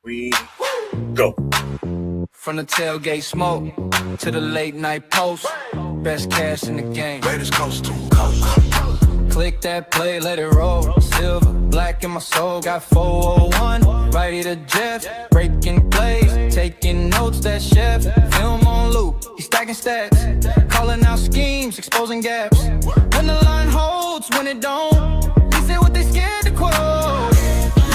We go. From the tailgate smoke to the late night post, best cash in the game. Raiders Coast to Coast. Click that play, let it roll. Silver, black in my soul, got 401. Righty to Jeff, breaking plays, taking notes. That chef, film on loop, he's stacking stats, calling out schemes, exposing gaps. When the line holds, when it don't, they say what they scared to quote.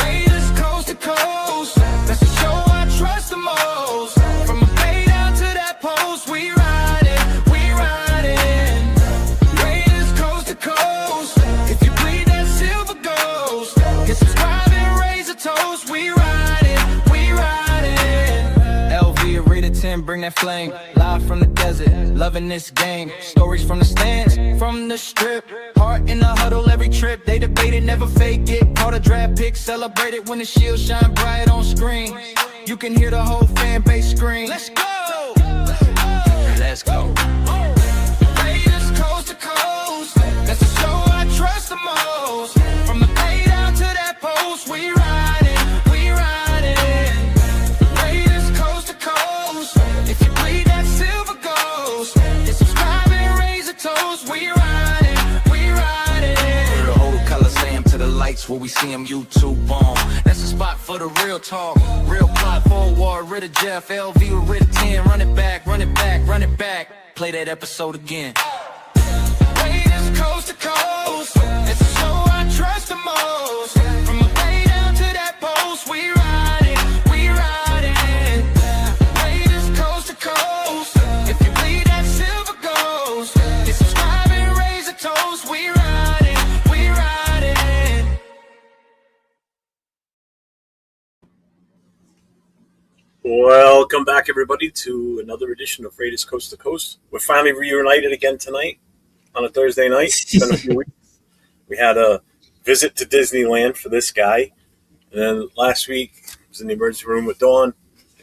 Raiders coast to coast, that's the show I trust the most. From a pay down to that post, we riding, we riding. Raiders coast to coast, if you bleed that silver ghost, get subscribed and raise a toast. We riding, we riding. LV Arena 10, bring that flame. Live from the desert, loving this game. Stories from the stands, from the strip. Heart in the huddle every trip. They debated, never fake it. Caught a draft pick, celebrated when the shield shine bright on screen. You can hear the whole fan base scream. Let's go! Let's go. Raiders coast to coast, that's the show I trust the most. From the pay down to that post, we riding, we riding. Raiders coast to coast, if you bleed that silver ghost, then subscribe and raise a toast. We riding, we riding. The whole Coliseum to the lights where we see them YouTube on. That's the spot for the real talk, real plot forward. Rid of Jeff, LV rid of 10. Run it back, run it back, run it back. Play that episode again. Raiders coast to coast, it's the show I trust the most. From the bay down to that post, we riding, we riding. Raiders coast to coast, if you bleed that silver ghost, then subscribe and raise a toast. We riding, we riding. Welcome back, everybody, to another edition of Raiders Coast to Coast. We're finally reunited again tonight on a Thursday night. It's been a few weeks. We had a visit to Disneyland for this guy. And then last week, I was in the emergency room with Dawn.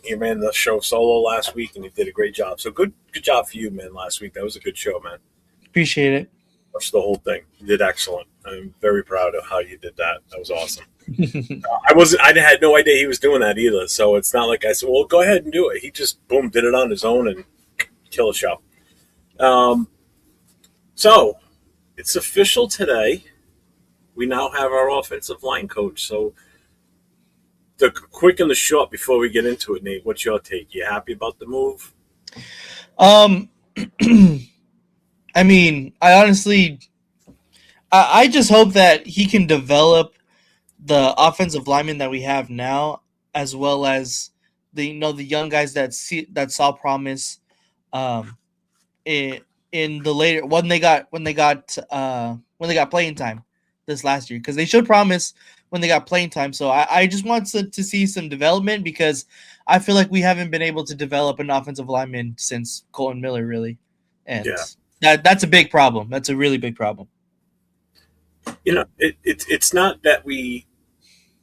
He ran the show solo last week, and he did a great job. So good job for you, man, last week. That was a good show, man. Appreciate it. Watched the whole thing. You did excellent. I'm very proud of how you did that. That was awesome. I had no idea he was doing that either. So it's not like I said, well, go ahead and do it. He just, boom, did it on his own and kill a show. So it's official today. We now have our offensive line coach. So the quick and the short before we get into it, Nate, what's your take? You happy about the move? I mean, I just hope that he can develop the offensive linemen that we have now, as well as the young guys that saw promise in the later when they got playing time this last year, because they showed promise when they got playing time. So I just want to see some development, because I feel like we haven't been able to develop an offensive lineman since Colton Miller, really, and that's a big problem. That's a really big problem. You know, it's not that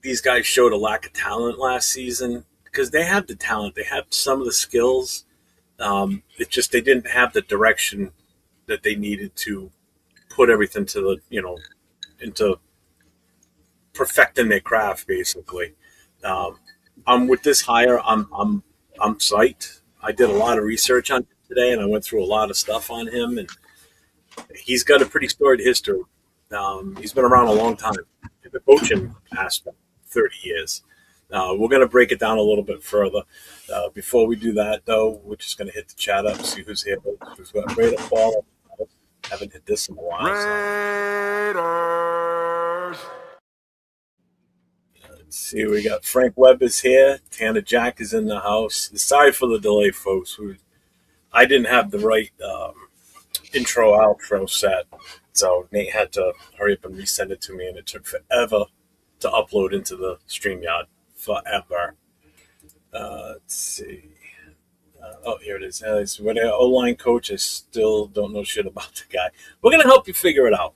these guys showed a lack of talent last season, because they have the talent. They have some of the skills. It's just they didn't have the direction that they needed to put everything to into perfecting their craft, basically. With this hire, I'm psyched. I did a lot of research on him today, and I went through a lot of stuff on him, and he's got a pretty storied history. He's been around a long time in the coaching aspect, 30 years. We're going to break it down a little bit further. Before we do that, though, we're just going to hit the chat up, see who's here. We've got Raider Fall. Haven't hit this in a while. Raiders. Let's see. We got Frank Webb is here. Tanner Jack is in the house. Sorry for the delay, folks. I didn't have the right outro set. So Nate had to hurry up and resend it to me, and it took forever to upload into the StreamYard. Forever. Let's see. Here it is. We're the O-line coach. I still don't know shit about the guy. We're going to help you figure it out.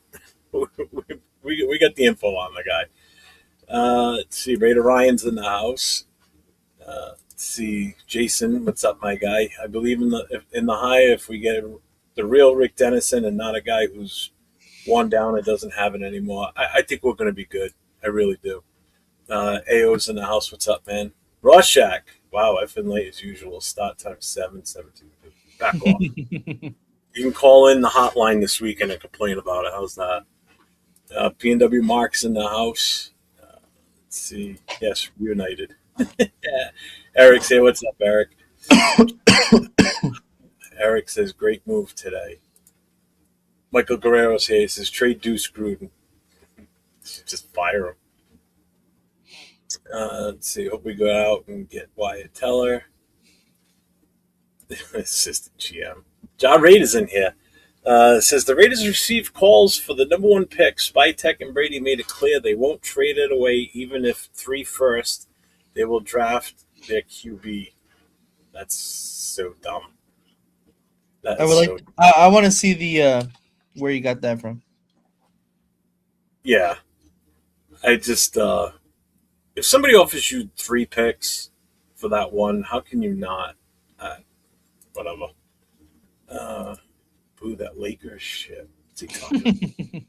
we got the info on the guy. Let's see. Raider Ryan's in the house. Let's see. Jason, what's up, my guy? I believe in the hire, if we get the real Rick Dennison and not a guy who's one down and doesn't have it anymore, I think we're going to be good. I really do. AO's in the house. What's up, man? Rorschach. Wow, I've been late as usual. Start time 7:17. Back off. You can call in the hotline this weekend and complain about it. How's that? P&W Mark's in the house. Let's see. Yes, reunited. Yeah. Eric's here. What's up, Eric? Eric says, great move today. Michael Guerrero's here. He says, trade Deuce Gruden. Just fire him. Let's see. Hope we go out and get Wyatt Teller. Assistant GM. John Raiders in here. Says the Raiders received calls for the number one pick. Spytek and Brady made it clear they won't trade it away, even if 3 first. They will draft their QB. That's so dumb. I would like. I want to see the where you got that from. Yeah, I just if somebody offers you 3 picks for that one, how can you not? Whatever. Boo that Lakers shit. What's he talking?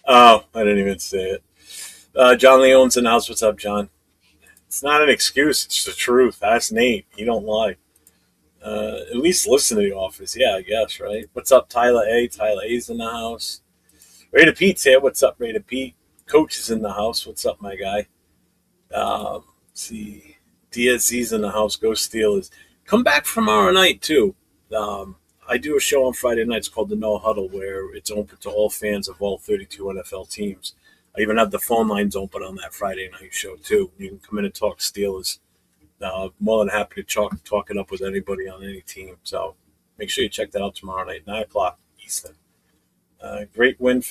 Oh, I didn't even say it. John Leone's in the house. What's up, John? It's not an excuse. It's the truth. Ask Nate. He don't lie. At least listen to the office. Yeah, I guess, right? What's up, Tyler A? Tyler A's in the house. Raider Pete's here. What's up, Raider Pete? Coach is in the house. What's up, my guy? Let's see. DSZ's in the house. Go Steelers. Come back tomorrow night, too. I do a show on Friday nights called the No Huddle, where it's open to all fans of all 32 NFL teams. I even have the phone lines open on that Friday night show, too. You can come in and talk Steelers. More than happy to talk it up with anybody on any team. So make sure you check that out tomorrow night, 9 o'clock Eastern. Great win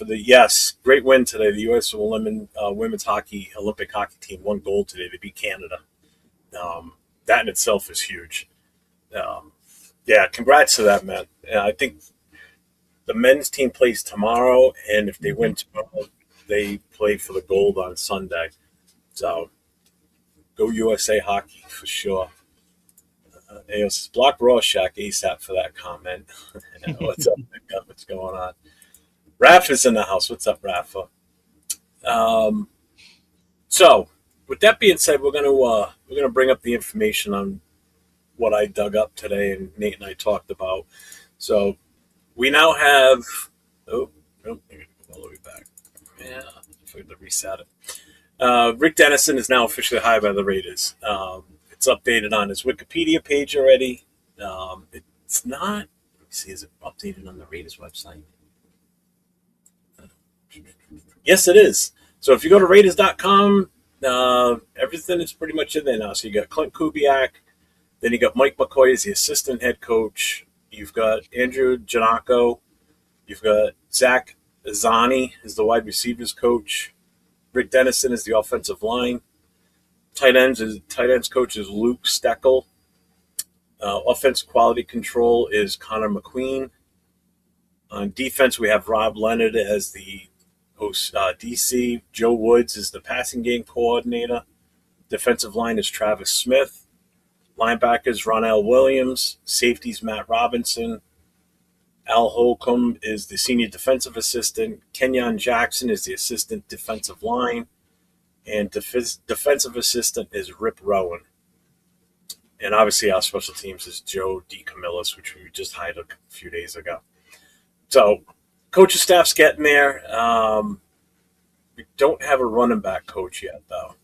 great win today. The U.S. women's Olympic hockey team won gold today. They beat Canada. That in itself is huge. Yeah, congrats to that, man. I think the men's team plays tomorrow, and if they win tomorrow, they play for the gold on Sunday. So go USA hockey for sure. AOS block Rorschach ASAP for that comment. What's up? What's going on? Rafa's in the house. What's up, Rafa? So, with that being said, we're gonna bring up the information on what I dug up today, and Nate and I talked about. So, we now have. Oh, all the way back. Yeah, I forgot to reset it. Rick Dennison is now officially hired by the Raiders. It's updated on his Wikipedia page already. It's not. Let me see. Is it updated on the Raiders website? Yes, it is. So if you go to Raiders.com, everything is pretty much in there now. So you got Clint Kubiak, then you got Mike McCoy as the assistant head coach. You've got Andrew Janako. You've got Zach Zani as the wide receivers coach. Rick Dennison is the offensive line. Tight ends coach is Luke Steckel. Offensive quality control is Connor McQueen. On defense, we have Rob Leonard as the DC. Joe Woods is the passing game coordinator. Defensive line is Travis Smith. Linebackers, Ronell Williams. Safeties, Matt Robinson. Al Holcomb is the senior defensive assistant. Kenyon Jackson is the assistant defensive line. And defensive assistant is Rip Rowan. And obviously our special teams is Joe DeCamillis, which we just hired a few days ago. So coaching staff's getting there. We don't have a running back coach yet, though.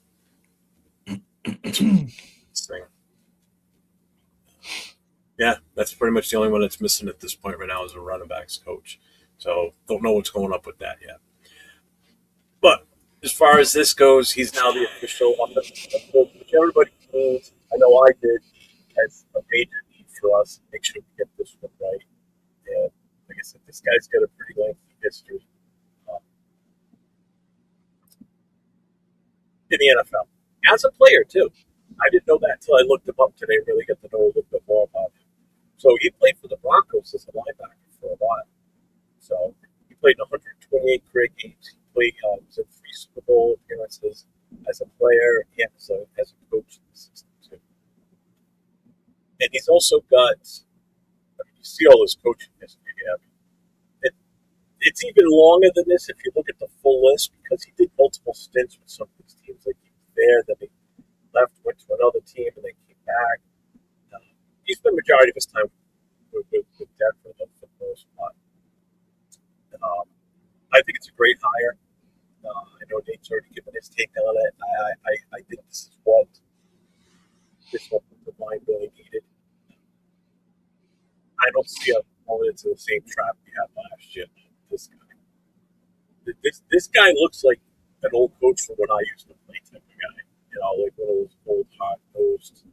Yeah, that's pretty much the only one that's missing at this point right now is a running backs coach. So don't know what's going up with that yet. But as far as this goes, he's now the official offensive coach, which everybody knows. I know I did as a major need for us to make sure we get this one right. And like I said, this guy's got a pretty lengthy history in the NFL. As a player, too. I didn't know that until I looked him up today and really got to know a little bit more about him. So he played for the Broncos as a linebacker for a while. So he played in 128 career games. He played was in 3 Super Bowl appearances as a player and as a coach in the system, too. And he's also got, you see all his coaching history. It's even longer than this if you look at the full list because he did multiple stints with some of these teams. Like he was there, then he left, went went to another team and then came back. Uh, he spent the majority of his time with Denver for the most part. Um, I think it's a great hire. I know Nate's already given his take on it. I think this is what the line really needed. I don't see us falling into the same trap we had last year. This guy, this guy looks like an old coach from when I used to play type of guy. You know, like one of those old hard nosed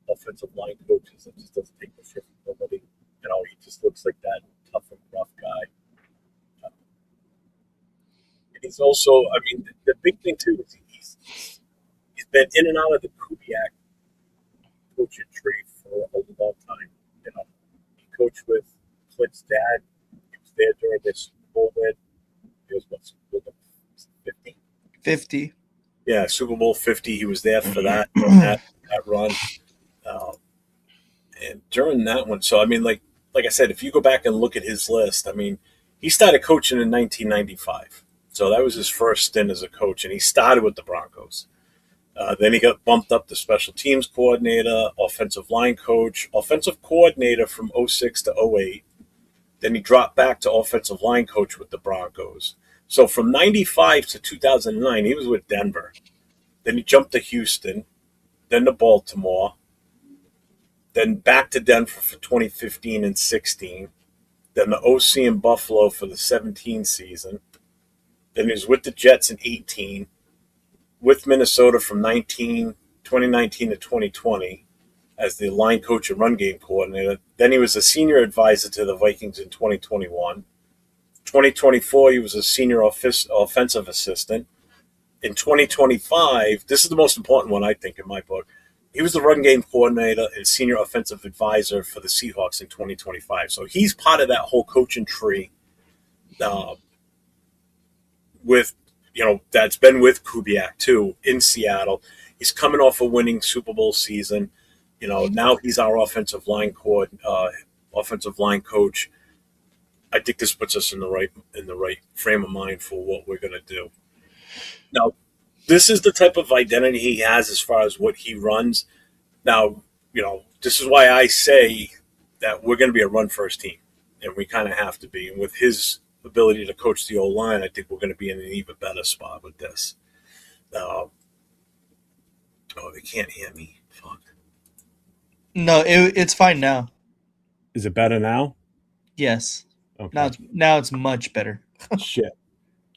offensive line coaches that just doesn't take the shit from nobody. You know, he just looks like that tough and rough guy. And he's also, I mean, the big thing too is he's been in and out of the Kubiak coaching tree for a long time. You know, he coached with Clint's dad. He was there during this Super Bowl win. He was what, Super Bowl 50? 50. Yeah, Super Bowl 50. He was there for that run. Um, and during that one, so I mean, like I said, if you go back and look at his list, I mean, he started coaching in 1995. So that was his first stint as a coach, and he started with the Broncos. Then he got bumped up to special teams coordinator, offensive line coach, offensive coordinator from '06 to '08. Then he dropped back to offensive line coach with the Broncos. So from 95 to 2009, he was with Denver. Then he jumped to Houston, then to Baltimore, then back to Denver for 2015 and 16, then the OC in Buffalo for the 17 season. Then he was with the Jets in 18, with Minnesota from 2019 to 2020 as the line coach and run game coordinator. Then he was a senior advisor to the Vikings in 2021. 2024, he was a senior offensive assistant. In 2025, this is the most important one, I think, in my book. He was the run game coordinator and senior offensive advisor for the Seahawks in 2025. So he's part of that whole coaching tree with, you know, that's been with Kubiak too in Seattle. He's coming off a winning Super Bowl season. You know, now he's our offensive line coach. I think this puts us in the right frame of mind for what we're going to do. Now, this is the type of identity he has as far as what he runs. Now, you know, this is why I say that we're going to be a run-first team, and we kind of have to be. And with his ability to coach the O-line, I think we're going to be in an even better spot with this. Oh, they can't hear me. Fuck. No, it's fine now. Is it better now? Yes. Okay. Now it's much better. Shit.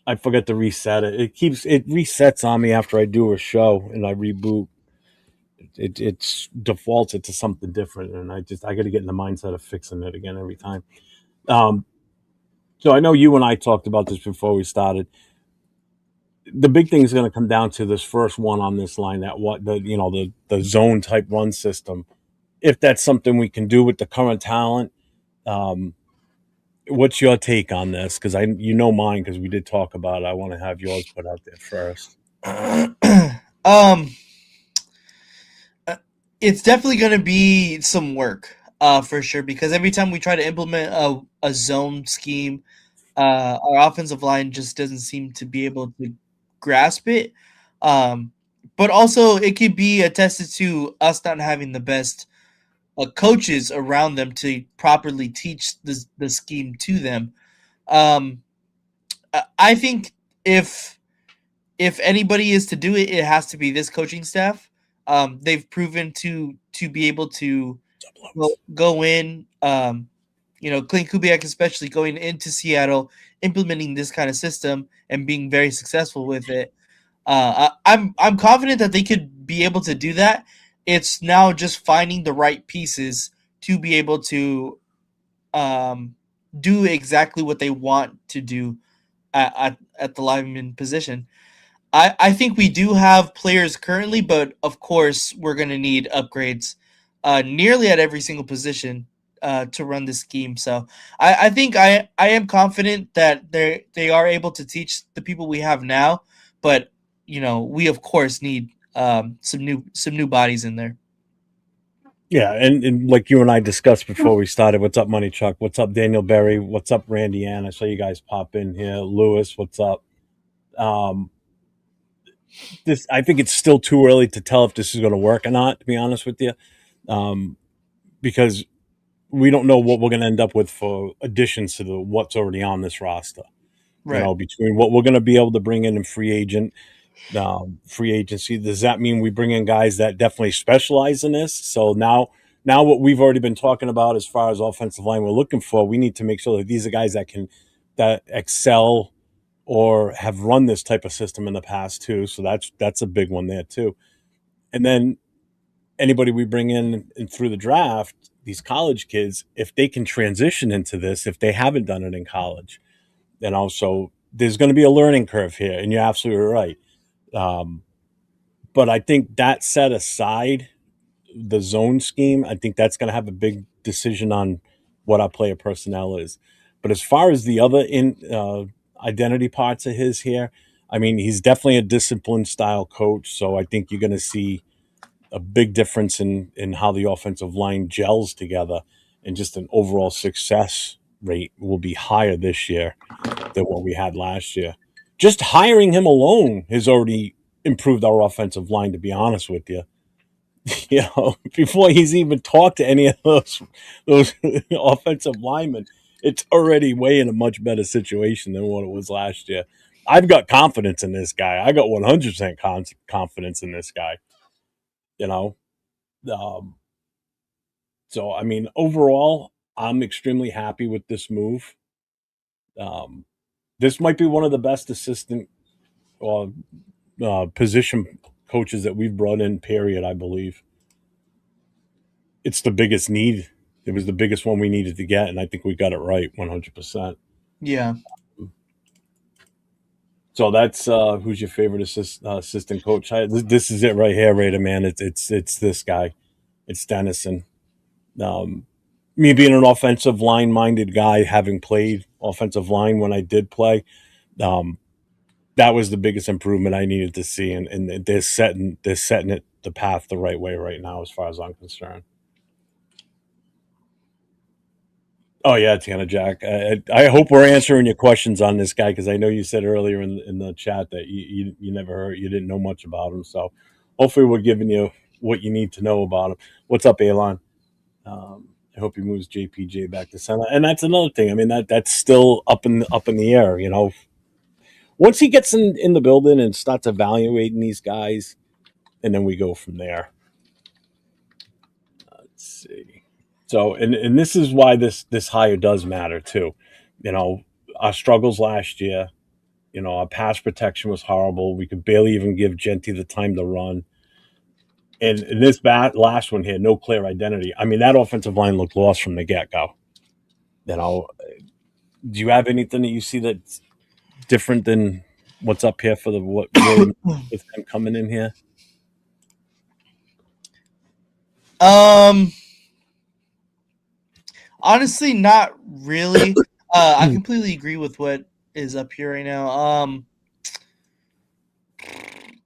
I forgot to reset it. It resets on me after I do a show and I reboot. It defaults it to something different, and I got to get in the mindset of fixing it again every time. So I know you and I talked about this before we started. The big thing is going to come down to this first one on this line, that the zone type run system. If that's something we can do with the current talent, what's your take on this? Because mine, because we did talk about it. I want to have yours put out there first. It's definitely going to be some work, for sure, because every time we try to implement a zone scheme, our offensive line just doesn't seem to be able to grasp it. But also, it could be attested to us not having the best coaches around them to properly teach the scheme to them. I think if anybody is to do it, it has to be this coaching staff. They've proven to be able to go in. Clint Kubiak, especially going into Seattle, implementing this kind of system and being very successful with it. I'm confident that they could be able to do that. It's now just finding the right pieces to be able to do exactly what they want to do at the lineman position. I think we do have players currently, but of course we're going to need upgrades nearly at every single position to run this scheme. So I think I am confident that they are able to teach the people we have now, but we of course need some new bodies in there. Yeah, and like you and I discussed before we started, what's up, Money Chuck? What's up, Daniel Berry? What's up, Randy Ann? I saw you guys pop in here. Lewis, what's up? this. I think it's still too early to tell if this is going to work or not. To be honest with you, um, because we don't know what we're going to end up with for additions to the what's already on this roster. Right. Between what we're going to be able to bring in free agency, does that mean we bring in guys that definitely specialize in this? So now what we've already been talking about as far as offensive line we're looking for, we need to make sure that these are guys that excel or have run this type of system in the past too. So that's a big one there too. And then anybody we bring in and through the draft, these college kids, if they can transition into this, if they haven't done it in college, and also there's going to be a learning curve here, and you're absolutely right. Um, but I think that set aside, the zone scheme, I think that's going to have a big decision on what our player personnel is. But as far as the other identity parts of his here, I mean, he's definitely a disciplined style coach. So I think you're going to see a big difference in how the offensive line gels together, and just an overall success rate will be higher this year than what we had last year. Just hiring him alone has already improved our offensive line, to be honest with you. Before he's even talked to any of those offensive linemen, it's already way in a much better situation than what it was last year. I've got confidence in this guy. I got 100% confidence in this guy. You know, um, so I mean, overall, I'm extremely happy with this move. Um, this might be one of the best assistant or position coaches that we've brought in. Period. I believe it's the biggest need. It was the biggest one we needed to get, and I think we got it right 100%. Yeah. So that's who's your favorite assistant coach? This is it right here, Raider man. It's this guy. It's Dennison. Um, Me being an offensive line minded guy, having played offensive line when I did play, um, that was the biggest improvement I needed to see, and they're setting it the path the right way right now, as far as I'm concerned. Oh yeah, Tana Jack. I hope we're answering your questions on this guy, because I know you said earlier in the chat that you never heard, you didn't know much about him. So hopefully we're giving you what you need to know about him. What's up, Elon? I hope he moves JPJ back to center, and that's another thing. I mean, that's still up in the air. Once he gets in the building and starts evaluating these guys, and then we go from there. Let's see. So, and this is why this hire does matter too. You know, our struggles last year. Our pass protection was horrible. We could barely even give Genty the time to run. And in this last one here, no clear identity. I mean, that offensive line looked lost from the get go. You know, do you have anything that you see that's different than what's up here for the what really with them coming in here? Um, Honestly, not really. I completely agree with what is up here right now.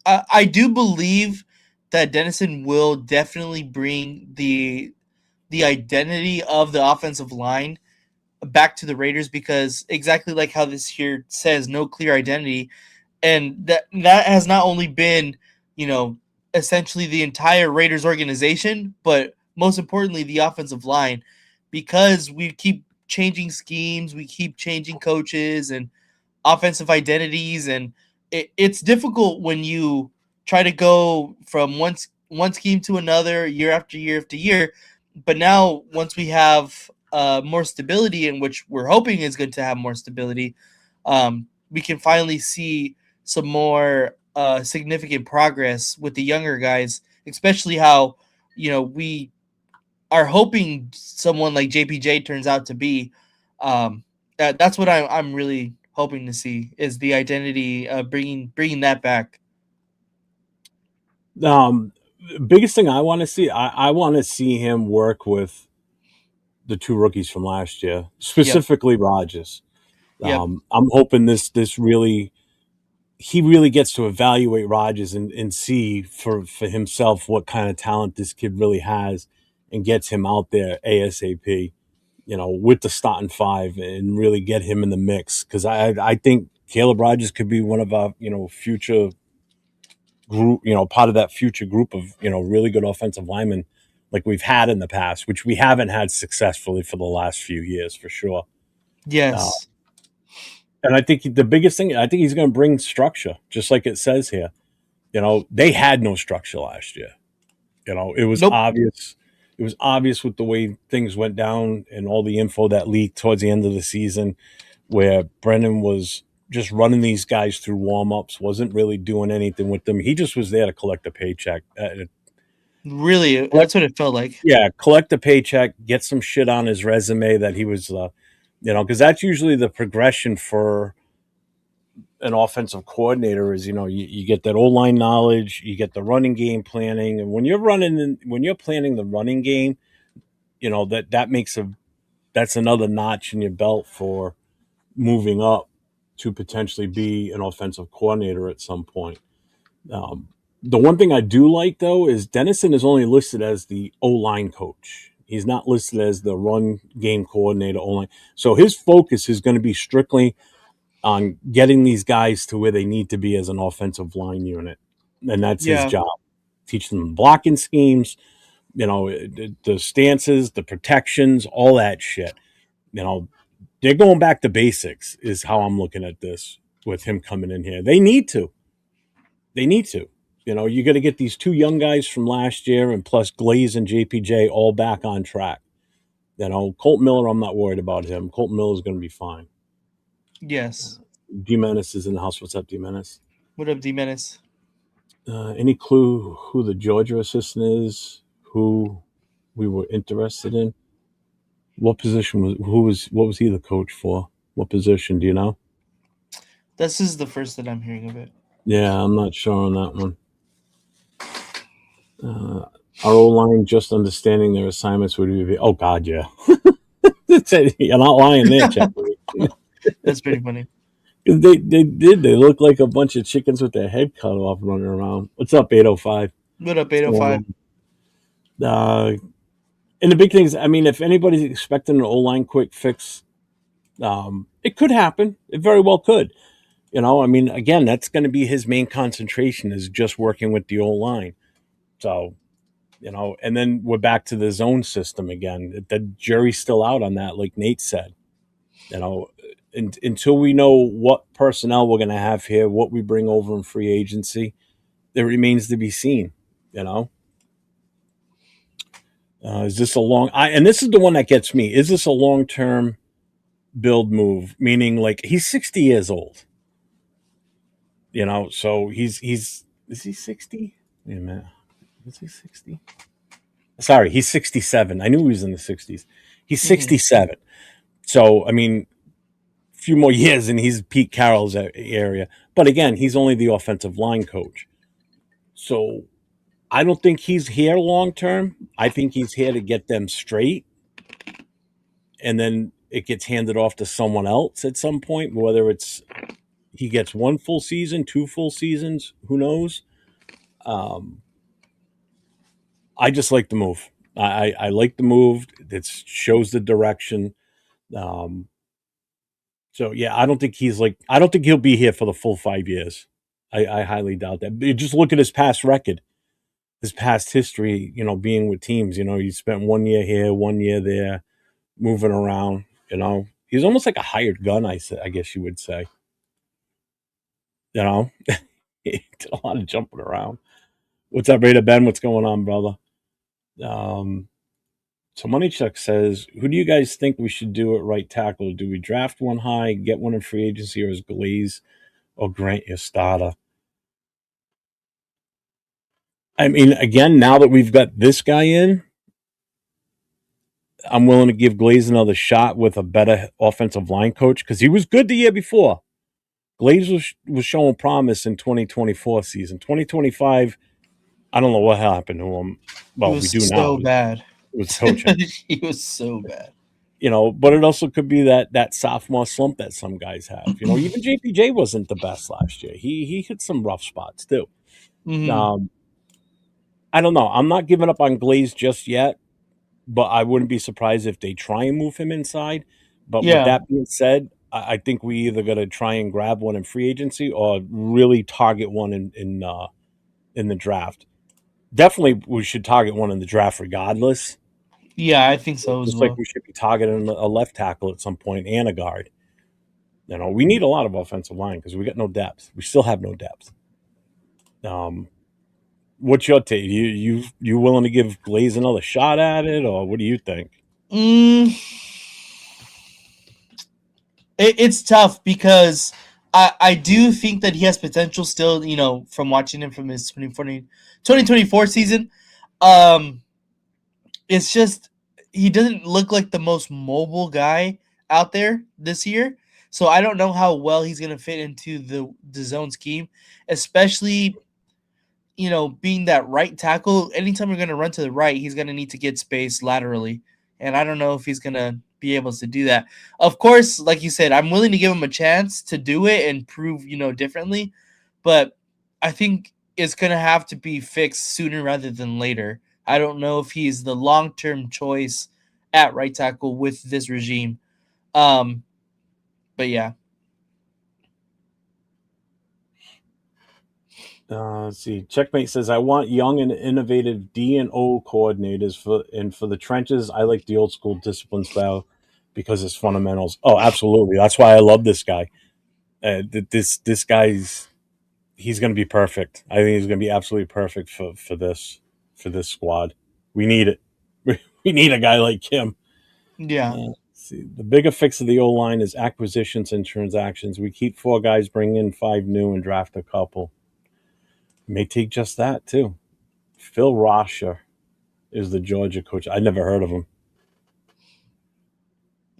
I do believe that Dennison will definitely bring the identity of the offensive line back to the Raiders, because exactly like how this here says, no clear identity, and that has not only been, you know, essentially the entire Raiders organization, but most importantly the offensive line, because we keep changing schemes, we keep changing coaches and offensive identities, and it's difficult when you try to go from one scheme to another year after year after year. But now, once we have more stability, in which we're hoping is going to have more stability, we can finally see some more significant progress with the younger guys, especially how, we are hoping someone like JPJ turns out to be. That's what I'm really hoping to see, is the identity, bringing that back. Um, Biggest thing I want to see, I want to see him work with the two rookies from last year, Yep. specifically Rogers. Yep. I'm hoping this really he really gets to evaluate Rogers and see for himself what kind of talent this kid really has, and gets him out there ASAP. With the starting five, and really get him in the mix, because I think Caleb Rogers could be one of our future group, part of that future group of, really good offensive linemen like we've had in the past, which we haven't had successfully for the last few years for sure. Uh, Yes. and I think the biggest thing, I think he's going to bring structure, just like it says here. They had no structure last year. It was Nope. obvious. It was obvious with the way things went down and all the info that leaked towards the end of the season, where Brennan was just running these guys through warm ups, wasn't really doing anything with them. He just was there to collect a paycheck. Really, Collect, that's what it felt like. yeah, collect a paycheck, get some shit on his resume that he was, because that's usually the progression for an offensive coordinator is, you get that O-line knowledge, you get the running game planning. And when you're planning the running game, that makes that's another notch in your belt for moving up to potentially be an offensive coordinator at some point. Um, the one thing I do like though is Dennison is only listed as the O-line coach. He's not listed as the run game coordinator O-line. So his focus is going to be strictly on getting these guys to where they need to be as an offensive line unit. And that's his Yeah. job. Teaching them blocking schemes, the stances, the protections, all that shit. You know, they're going back to basics is how I'm looking at this with him coming in here. They need to. They need to. You got to get these two young guys from last year and plus Glaze and JPJ all back on track. Colt Miller, I'm not worried about him. Colt Miller is going to be fine. Yes. D Menace is in the house. What's up, D Menace? What up, D Menace? Any clue who the Georgia assistant is? Who we were interested in? What position what was he the coach for? What position do you know? This is the first that I'm hearing of it. Yeah, I'm not sure on that one. Our O line just understanding their assignments would be. Oh God, yeah. You're not lying there, Chad. That's pretty funny. They look like a bunch of chickens with their head cut off running around. What's up, 805? What up, 805? Uh, and the big thing is, I mean, if anybody's expecting an O line quick fix, it could happen. It very well could. I mean, again, that's going to be his main concentration is just working with the O line. So, and then we're back to the zone system again. The jury's still out on that, like Nate said. Until we know what personnel we're going to have here, what we bring over in free agency, it remains to be seen. Is this a long? And this is the one that gets me. Is this a long-term build move? Meaning, like he's 60 years old. So he's is he 60? Wait a minute, is he 60? Sorry, he's 67. I knew he was in the 60s. He's 67. So I mean, a few more years and he's Pete Carroll's area. But again, he's only the offensive line coach. So I don't think he's here long term. I think he's here to get them straight. And then it gets handed off to someone else at some point, whether it's he gets one full season, two full seasons, who knows? I just like the move. I like the move. It shows the direction. Um, so yeah, I don't think he'll be here for the full 5 years. I highly doubt that. But just look at his past record, his past history. Being with teams. He spent 1 year here, 1 year there, moving around. He's almost like a hired gun. I guess you would say. He did a lot of jumping around. What's up, Raider Ben? What's going on, brother? So Moneychuck says, who do you guys think we should do at right tackle? Do we draft one high, get one in free agency, or is Glaze or Grant your starter? I mean, again, now that we've got this guy in, I'm willing to give Glaze another shot with a better offensive line coach because he was good the year before. Glaze was showing promise in 2024 season. 2025, I don't know what happened to him. Well, we do now. So bad. It was coaching. He was so bad. But it also could be that sophomore slump that some guys have. Even JPJ wasn't the best last year. He hit some rough spots too. Mm-hmm. I don't know. I'm not giving up on Glaze just yet, but I wouldn't be surprised if they try and move him inside. But with that being said, I think we either got to try and grab one in free agency or really target one in in the draft. Definitely, we should target one in the draft regardless. Yeah, I think so as Just like well. we should be targeting a left tackle at some point and a guard. We need a lot of offensive line because we got no depth. We still have no depth. Um, what's your take? You willing to give Glaze another shot at it, or what do you think? Mm, it's tough because I do think that he has potential still, from watching him from his 2024 season. Um, it's just he doesn't look like the most mobile guy out there this year. So I don't know how well he's going to fit into the zone scheme, especially being that right tackle. Anytime you're going to run to the right, he's going to need to get space laterally, and I don't know if he's going to be able to do that. Of course, like you said, I'm willing to give him a chance to do it and prove differently, but I think it's going to have to be fixed sooner rather than later. I don't know if he's the long term choice at right tackle with this regime. Um, but yeah. Let's see. Checkmate says, "I want young and innovative D and O coordinators for the trenches. I like the old school discipline style because it's fundamentals." Oh, absolutely. That's why I love this guy. This guy's he's going to be perfect. I think he's going to be absolutely perfect for this squad. We need it. We need a guy like him. Yeah. Let's see. The bigger fix of the O line is acquisitions and transactions. We keep four guys, bring in five new, and draft a couple. May take just that too. Phil Rosher is the Georgia coach. I never heard of him.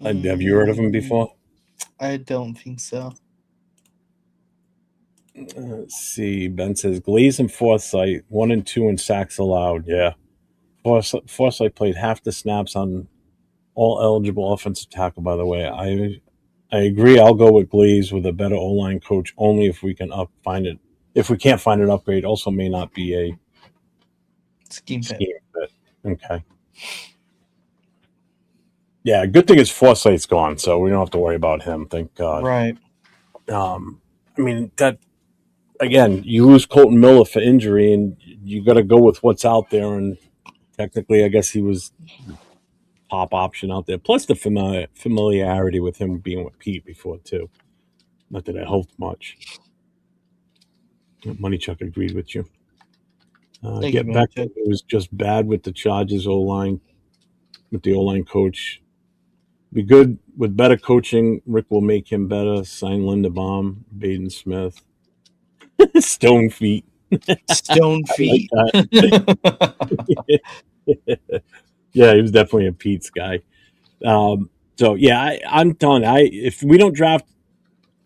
Have you heard of him Mm, before? I don't think so. Let's see. Ben says Glaze and Forsythe, 1 and 2 in sacks allowed. Yeah. Forsythe played half the snaps on all eligible offensive tackle, by the way. I agree. I'll go with Glaze with a better O line coach only if we can find it. If we can't find an upgrade, also may not be a Scheme fit. scheme fit. Okay. Yeah, good thing is Forsythe's gone, so we don't have to worry about him. Thank God. Right. Um, I mean that again. You lose Colton Miller for injury, and you got to go with what's out there. And technically, I guess he was the top option out there. Plus the familiarity with him being with Pete before too. Not that it helped much. Money Chuck agreed with you. Thank you, Get man. back. It was just bad with the Chargers O line, with the O line coach. Be good with better coaching. Rick will make him better. Sign Linderbaum, Baden Smith, Stone Feet. Stone I like feet. that. Yeah, he was definitely a Pete's guy. So yeah, I'm done. If we don't draft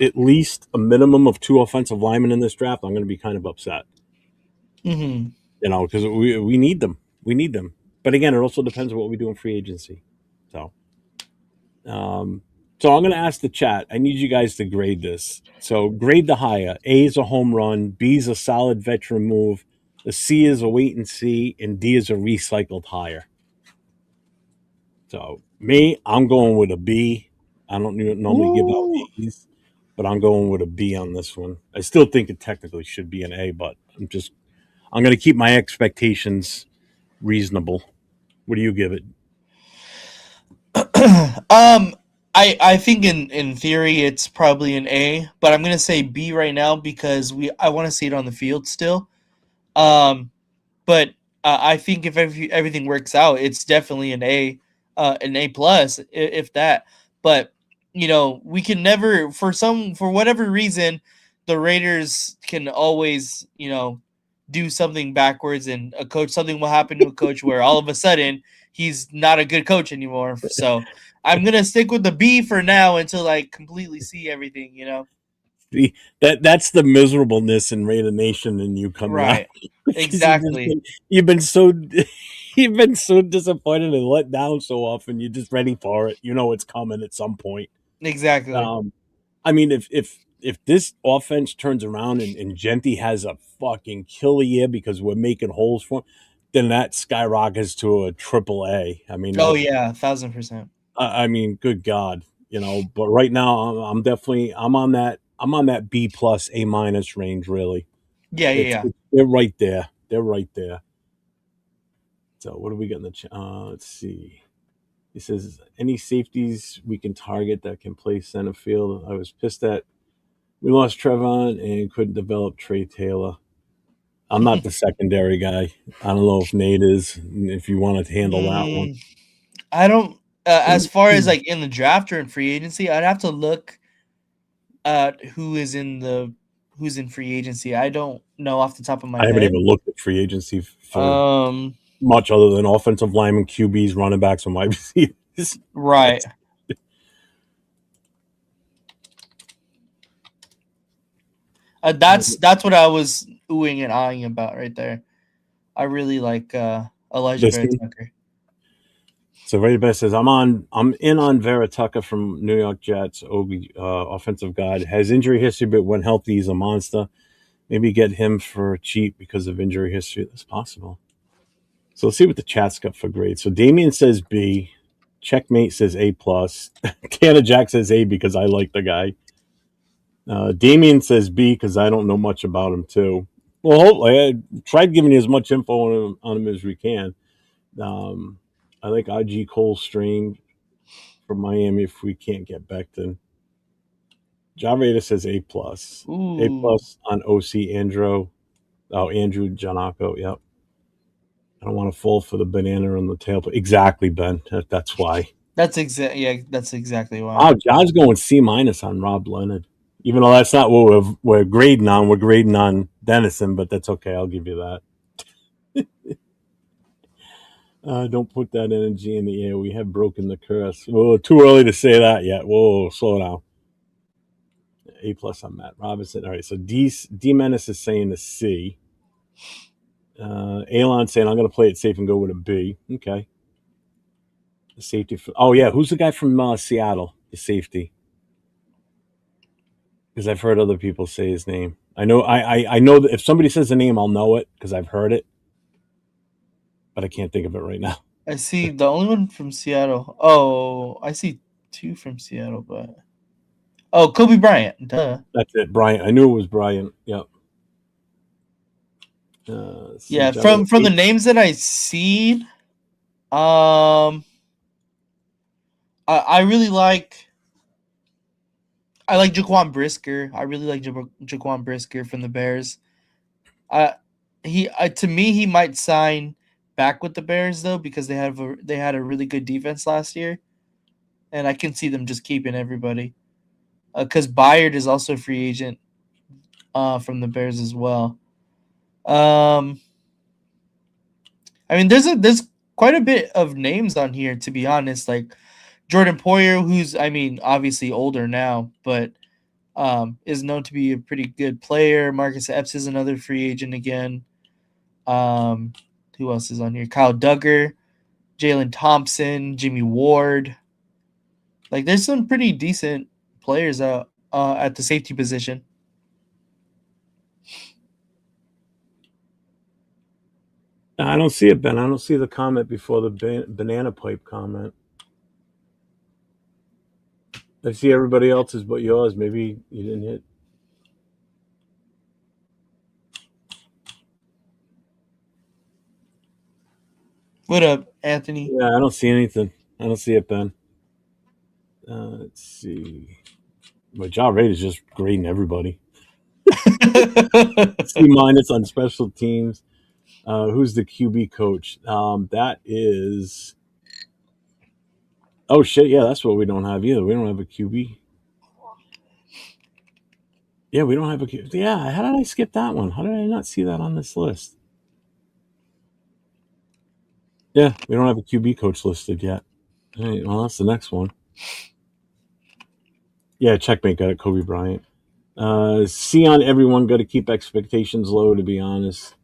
at least a minimum of two offensive linemen in this draft, I'm going to be kind of upset. Hmm. Because we need them. We need them. But again, it also depends on what we do in free agency. So, um, so I'm going to ask the chat. I need you guys to grade this. So grade the higher. A is a home run. B is a solid veteran move. The C is a wait and see, and D is a recycled hire. So me, I'm going with a B. I don't normally give out Ooh. A's, but I'm going with a B on this one. I still think it technically should be an A, but I'm going to keep my expectations reasonable. What do you give it? um, I think in theory it's probably an A, but I'm gonna say B right now because I want to see it on the field still. Um, but I think if everything works out, it's definitely an A plus if that. But we can never for whatever reason, the Raiders can always do something backwards, and something will happen to a coach where all of a sudden he's not a good coach anymore. So I'm gonna stick with the B for now until I completely see everything. See, that's the miserableness in Raider Nation in you coming out Right. because Exactly. you've been so you've been so disappointed and let down so often. You're just ready for it. You know it's coming at some point. Exactly. Um, I mean, if this offense turns around and Genti has a fucking killer year because we're making holes for him, then that skyrockets to a triple A. I mean Oh that. yeah, 1,000%. I mean, good God, But right now, I'm definitely I'm on that B plus A minus range really. Yeah, yeah, yeah. They're right there. They're right there. So what do we got in the chat? Let's see. He says any safeties we can target that can play center field. I was pissed that we lost Trevon and couldn't develop Trey Taylor. I'm not the secondary guy. I don't know if Nate is. If you want to handle that one, Mm, I don't. As far as like in the draft or in free agency, I'd have to look at who's in free agency. I don't know off the top of my I haven't head. even looked at free agency for Um, much other than offensive linemen, QBs, running backs, and wide receivers. right. That's what I was oohing and eyeing about right there. I really like Elijah This Vera Tucker. So Ray Best says I'm in on Vera Tucker from New York Jets, offensive guard. Has injury history, but when healthy, he's a monster. Maybe get him for cheap because of injury history. That's possible. So let's see what the chat's got for grades. So Damien says B. Checkmate says A plus. Tanner Jack says A because I like the guy. Damien says B because I don't know much about him too. Well, hopefully, I tried giving you as much info on him as we can. I like IG Cole Stream from Miami if we can't get Becton. Javeda says A plus. A Ooh, plus on OC Andrew. Oh, Andrew Janako. Yep. I don't want to fall for the banana on the tail. Exactly, Ben. That's why. that's exactly why. Oh, John's going C minus on Rob Leonard. Even though that's not what we're grading on. We're grading on Dennison, but that's okay. I'll give you that. Don't put that energy in the air. We have broken the curse. Whoa, too early to say that yet. Whoa, slow down. A plus on Matt Robinson. All right, so D Menace is saying a C. Alon saying I'm going to play it safe and go with a B. Okay. The safety. Oh yeah, who's the guy from Seattle? The safety. Because I've heard other people say his name. I know. I know that if somebody says the name, I'll know it because I've heard it, but I can't think of it right now. I see the only one from Seattle. Oh, I see two from Seattle, but Kobe Bryant. Duh. That's it, Brian. I knew it was Brian. Yep. See, Yeah, from the names that I see, I really like Jaquan Brisker. I really like Jaquan Brisker from the Bears. To me he might sign back with the Bears though because they had a really good defense last year, and I can see them just keeping everybody. Because Byard is also a free agent from the Bears as well. I mean, there's quite a bit of names on here to be honest. Like Jordan Poyer, who's obviously older now, but is known to be a pretty good player. Marcus Epps is another free agent again. Who else is on here? Kyle Duggar, Jalen Thompson, Jimmy Ward. Like, there's some pretty decent players out at the safety position. I don't see it, Ben. I don't see the comment before the banana pipe comment. I see everybody else's but yours. Maybe you didn't hit. What up, Anthony? Yeah, I don't see anything. I don't see it, Ben. Let's see. But John Raid is just grading everybody. C minus on special teams. Who's the QB coach? That is. Oh shit! Yeah, that's what we don't have either. We don't have a QB. Yeah, we don't have a QB. Yeah, how did I skip that one? How did I not see that on this list? Yeah, we don't have a QB coach listed yet. All right, well, that's the next one. Yeah, checkmate got it. Kobe Bryant. See on everyone. Got to keep expectations low. To be honest,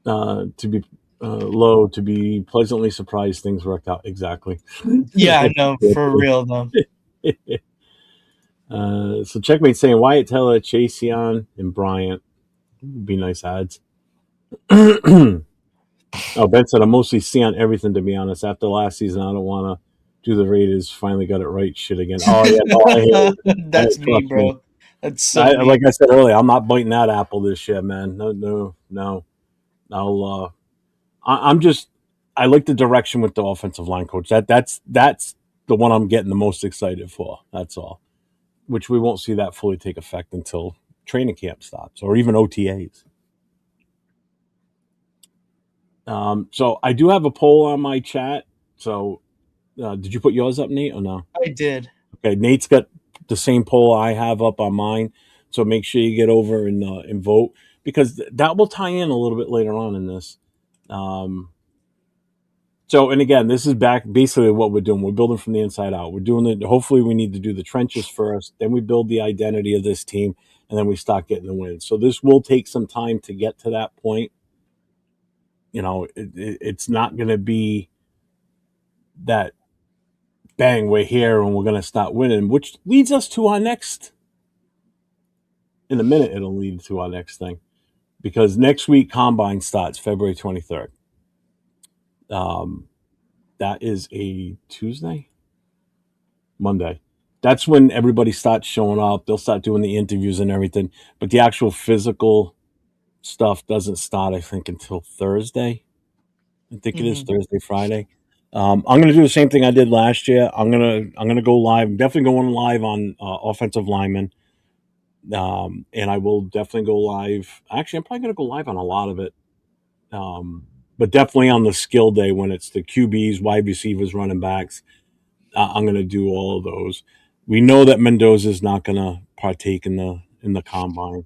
to be low. To be pleasantly surprised, things worked out exactly. Yeah, I know, for real though. So checkmate saying Wyatt Teller, Chase Young, and Bryant would be nice ads. Oh, Ben said I'm mostly C on everything. To be honest, after last season, I don't want to do the Raiders. Finally got it right. Shit again. Oh yeah, no, I hear you. That's me, Trust me. bro. That's so Like weird. I said earlier, I'm not biting that apple this year, man. No, no, no. I'll. I'm just. I like the direction with the offensive line coach. That's the one I'm getting the most excited for. That's all. Which we won't see that fully take effect until training camp stops or even OTAs. So I do have a poll on my chat. So did you put yours up, Nate, or no? I did. Okay, Nate's got the same poll I have up on mine. So make sure you get over and vote because that will tie in a little bit later on in this. Um, so, and again, this is back basically what we're doing. We're building from the inside out. We're doing it. Hopefully, we need to do the trenches first. Then we build the identity of this team, and then we start getting the wins. So this will take some time to get to that point. It's not going to be that bang, we're here and we're going to start winning, which leads us to our next. In a minute, it'll lead to our next thing because next week combine starts February 23rd. Um, that is a Tuesday, Monday. That's when everybody starts showing up. They'll start doing the interviews and everything, but the actual physical stuff doesn't start, I think, until Thursday. I think it is Hmm. Thursday, Friday. I'm going to do the same thing I did last year. I'm gonna go live. I'm definitely going live on offensive linemen, and I will definitely go live. Actually, I'm probably going to go live on a lot of it, but definitely on the skill day when it's the QBs, wide receivers, running backs. I'm going to do all of those. We know that Mendoza is not going to partake in the combine,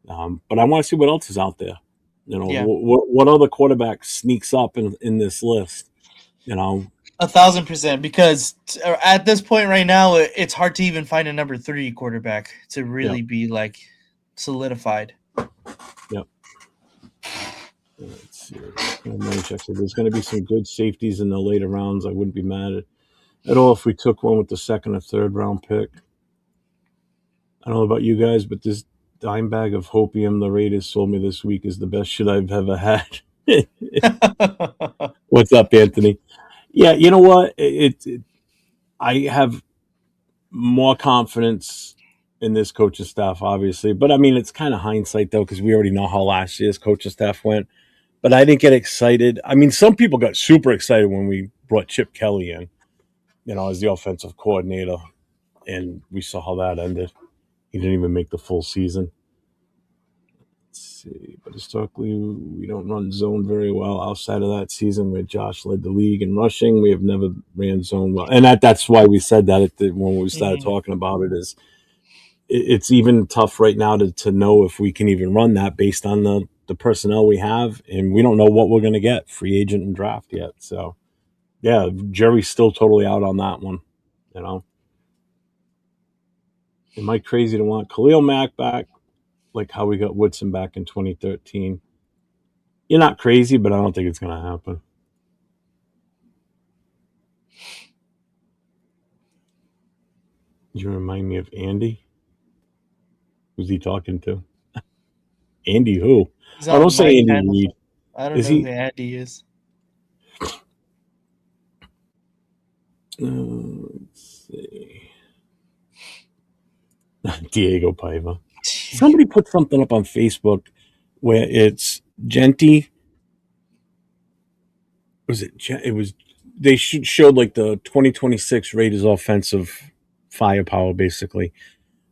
but I want to see what else is out there. Yeah, What other quarterback sneaks up in this list? You know, 1,000%. Because at this point right now, it's hard to even find a number three quarterback to yeah, really be like solidified. yeah. Let's see. Money check. So there's going to be some good safeties in the later rounds. I wouldn't be mad at all if we took one with the second or third round pick. I don't know about you guys, but this dime bag of hopium the Raiders sold me this week is the best shit I've ever had. What's up, Anthony? Yeah, you know what? I have more confidence in this coaching staff, obviously, but I mean, it's kind of hindsight though because we already know how last year's coaching staff went. But I didn't get excited. I mean, some people got super excited when we brought Chip Kelly in, as the offensive coordinator, and we saw how that ended. He didn't even make the full season. Let's see, but historically, we don't run zone very well. Outside of that season, where Josh led the league in rushing, we have never ran zone well, and that's why we said that when we started Mhm. talking about it. It's even tough right now to know if we can even run that based on the personnel we have, and we don't know what we're going to get free agent and draft yet. So yeah, Jerry's still totally out on that one. You know, am I crazy to want Khalil Mack back? Like how we got Woodson back in 2013. You're not crazy, but I don't think it's going to happen. You remind me of Andy. Who's he talking to? Andy who? He's Oh, don't on say Mike Andy Hamilton. Reid. I don't Is know who he? Andy is. Let's see. Diego Paiva. Somebody put something up on Facebook where it's Genty. Was it? It was. They showed like the 2026 Raiders offensive firepower. Basically,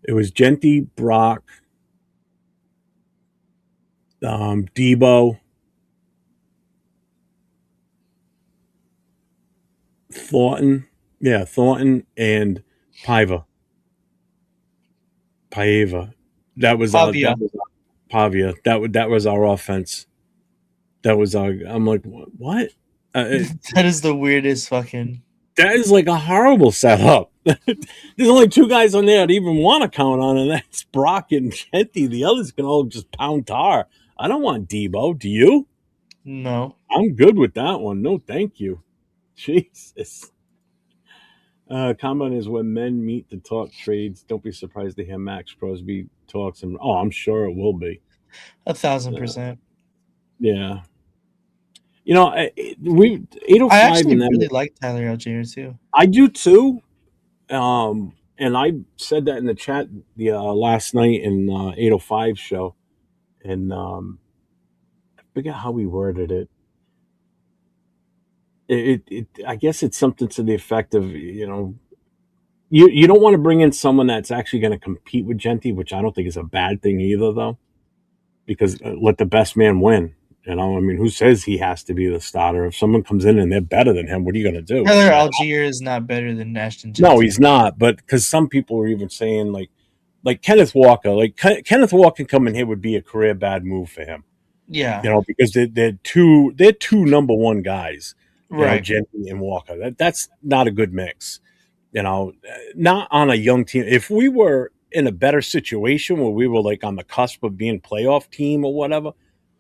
it was Genty, Brock, Debo, Thornton. Yeah, Thornton and Paiva. Paiva. That was our. Pavia. That was Pavia. That was our offense. That was our. I'm like, what? That is the weirdest fucking. That is like a horrible setup. There's only two guys on there that even want to count on, and that's Brock and Genty. The others can all just pound tar. I don't want Debo. Do you? No. I'm good with that one. No, thank you. Jesus. Combine is when men meet to talk trades. Don't be surprised to hear Max Crosby talks, and I'm sure it will be. A thousand Uh, percent. yeah, we I 805 actually and really them. like Tyler Algier too. I do too. And I said that in the chat the last night in 805 show, and I forget how we worded it. I guess it's something to the effect of, you don't want to bring in someone that's actually going to compete with Genty, which I don't think is a bad thing either, though, because let the best man win. I mean, who says he has to be the starter? If someone comes in and they're better than him, what are you going to do? Tyler Algier is not better than Ashton No, Genty. he's not. But because some people were even saying like Kenneth Walker, Kenneth Walker come in here would be a career bad move for him, Yeah, because they're two number one guys, right. Genty and Walker. That's not a good mix. Not on a young team. If we were in a better situation where we were like on the cusp of being a playoff team or whatever,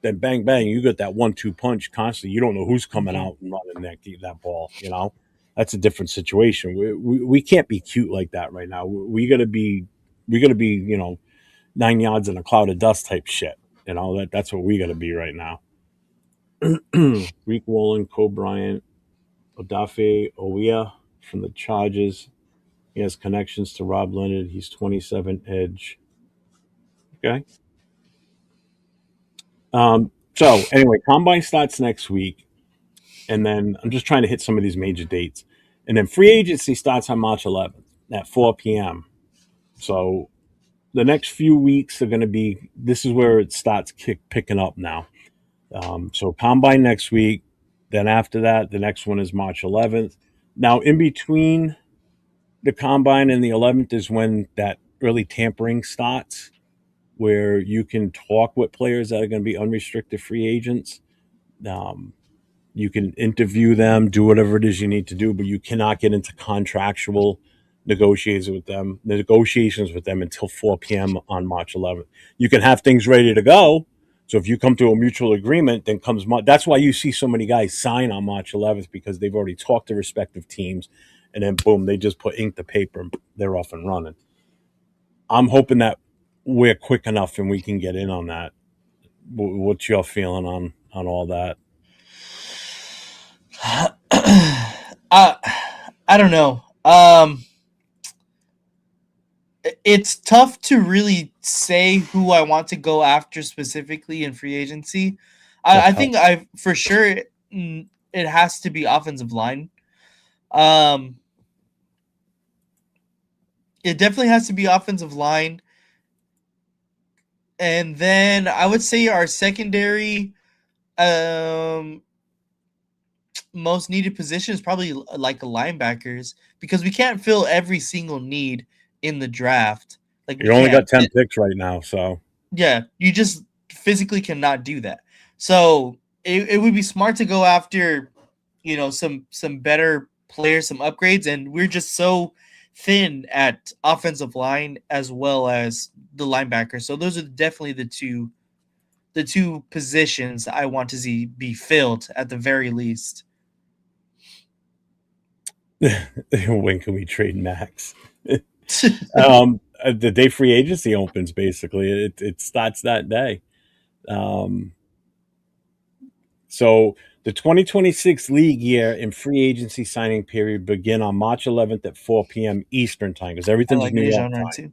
then bang bang, you got that 1-2 punch constantly. You don't know who's coming Mhm. out and running that ball. That's a different situation. We can't be cute like that right now. We gotta be 9 yards in a cloud of dust type shit. That's what we gotta be right now. Reek Wallen, Cole Bryant, Odafe Owia from the Chargers. He has connections to Rob Leonard. He's 27 edge. Okay. So anyway, combine starts next week, and then I'm just trying to hit some of these major dates, and then free agency starts on March 11th at 4 p.m. So the next few weeks are going to be. This is where it starts picking up now. So combine next week. Then after that, the next one is March 11th. Now in between the combine and the 11th is when that early tampering starts, where you can talk with players that are going to be unrestricted free agents. Um, you can interview them, do whatever it is you need to do, but you cannot get into contractual negotiations with them until 4 p.m. on March 11th. You can have things ready to go. So if you come to a mutual agreement, then comes March. That's why you see so many guys sign on March 11th, because they've already talked to respective teams, and then boom, they just put ink to paper and they're off and running. I'm hoping that we're quick enough and we can get in on that. What's your feeling on all that? I I don't know. It's tough to really say who I want to go after specifically in free agency. I That's how think I for sure it has to be offensive line. Um, it definitely has to be offensive line, and then I would say our secondary um most needed position is probably like a linebackers, because we can't fill every single need in the draft. Like we you only can't. got 10 picks right now, so Yeah, you just physically cannot do that. So it would be smart to go after, some better players, some upgrades, and we're just so thin at offensive line as well as the linebacker. So those are definitely the two positions I want to see be filled at the very least. when can we trade Max? The day free agency opens, basically. It starts that day. Um, so the 2026 league year and free agency signing period begin on March 11th at 4 p.m. Eastern time, because I everything's like New York Dejan run time. too.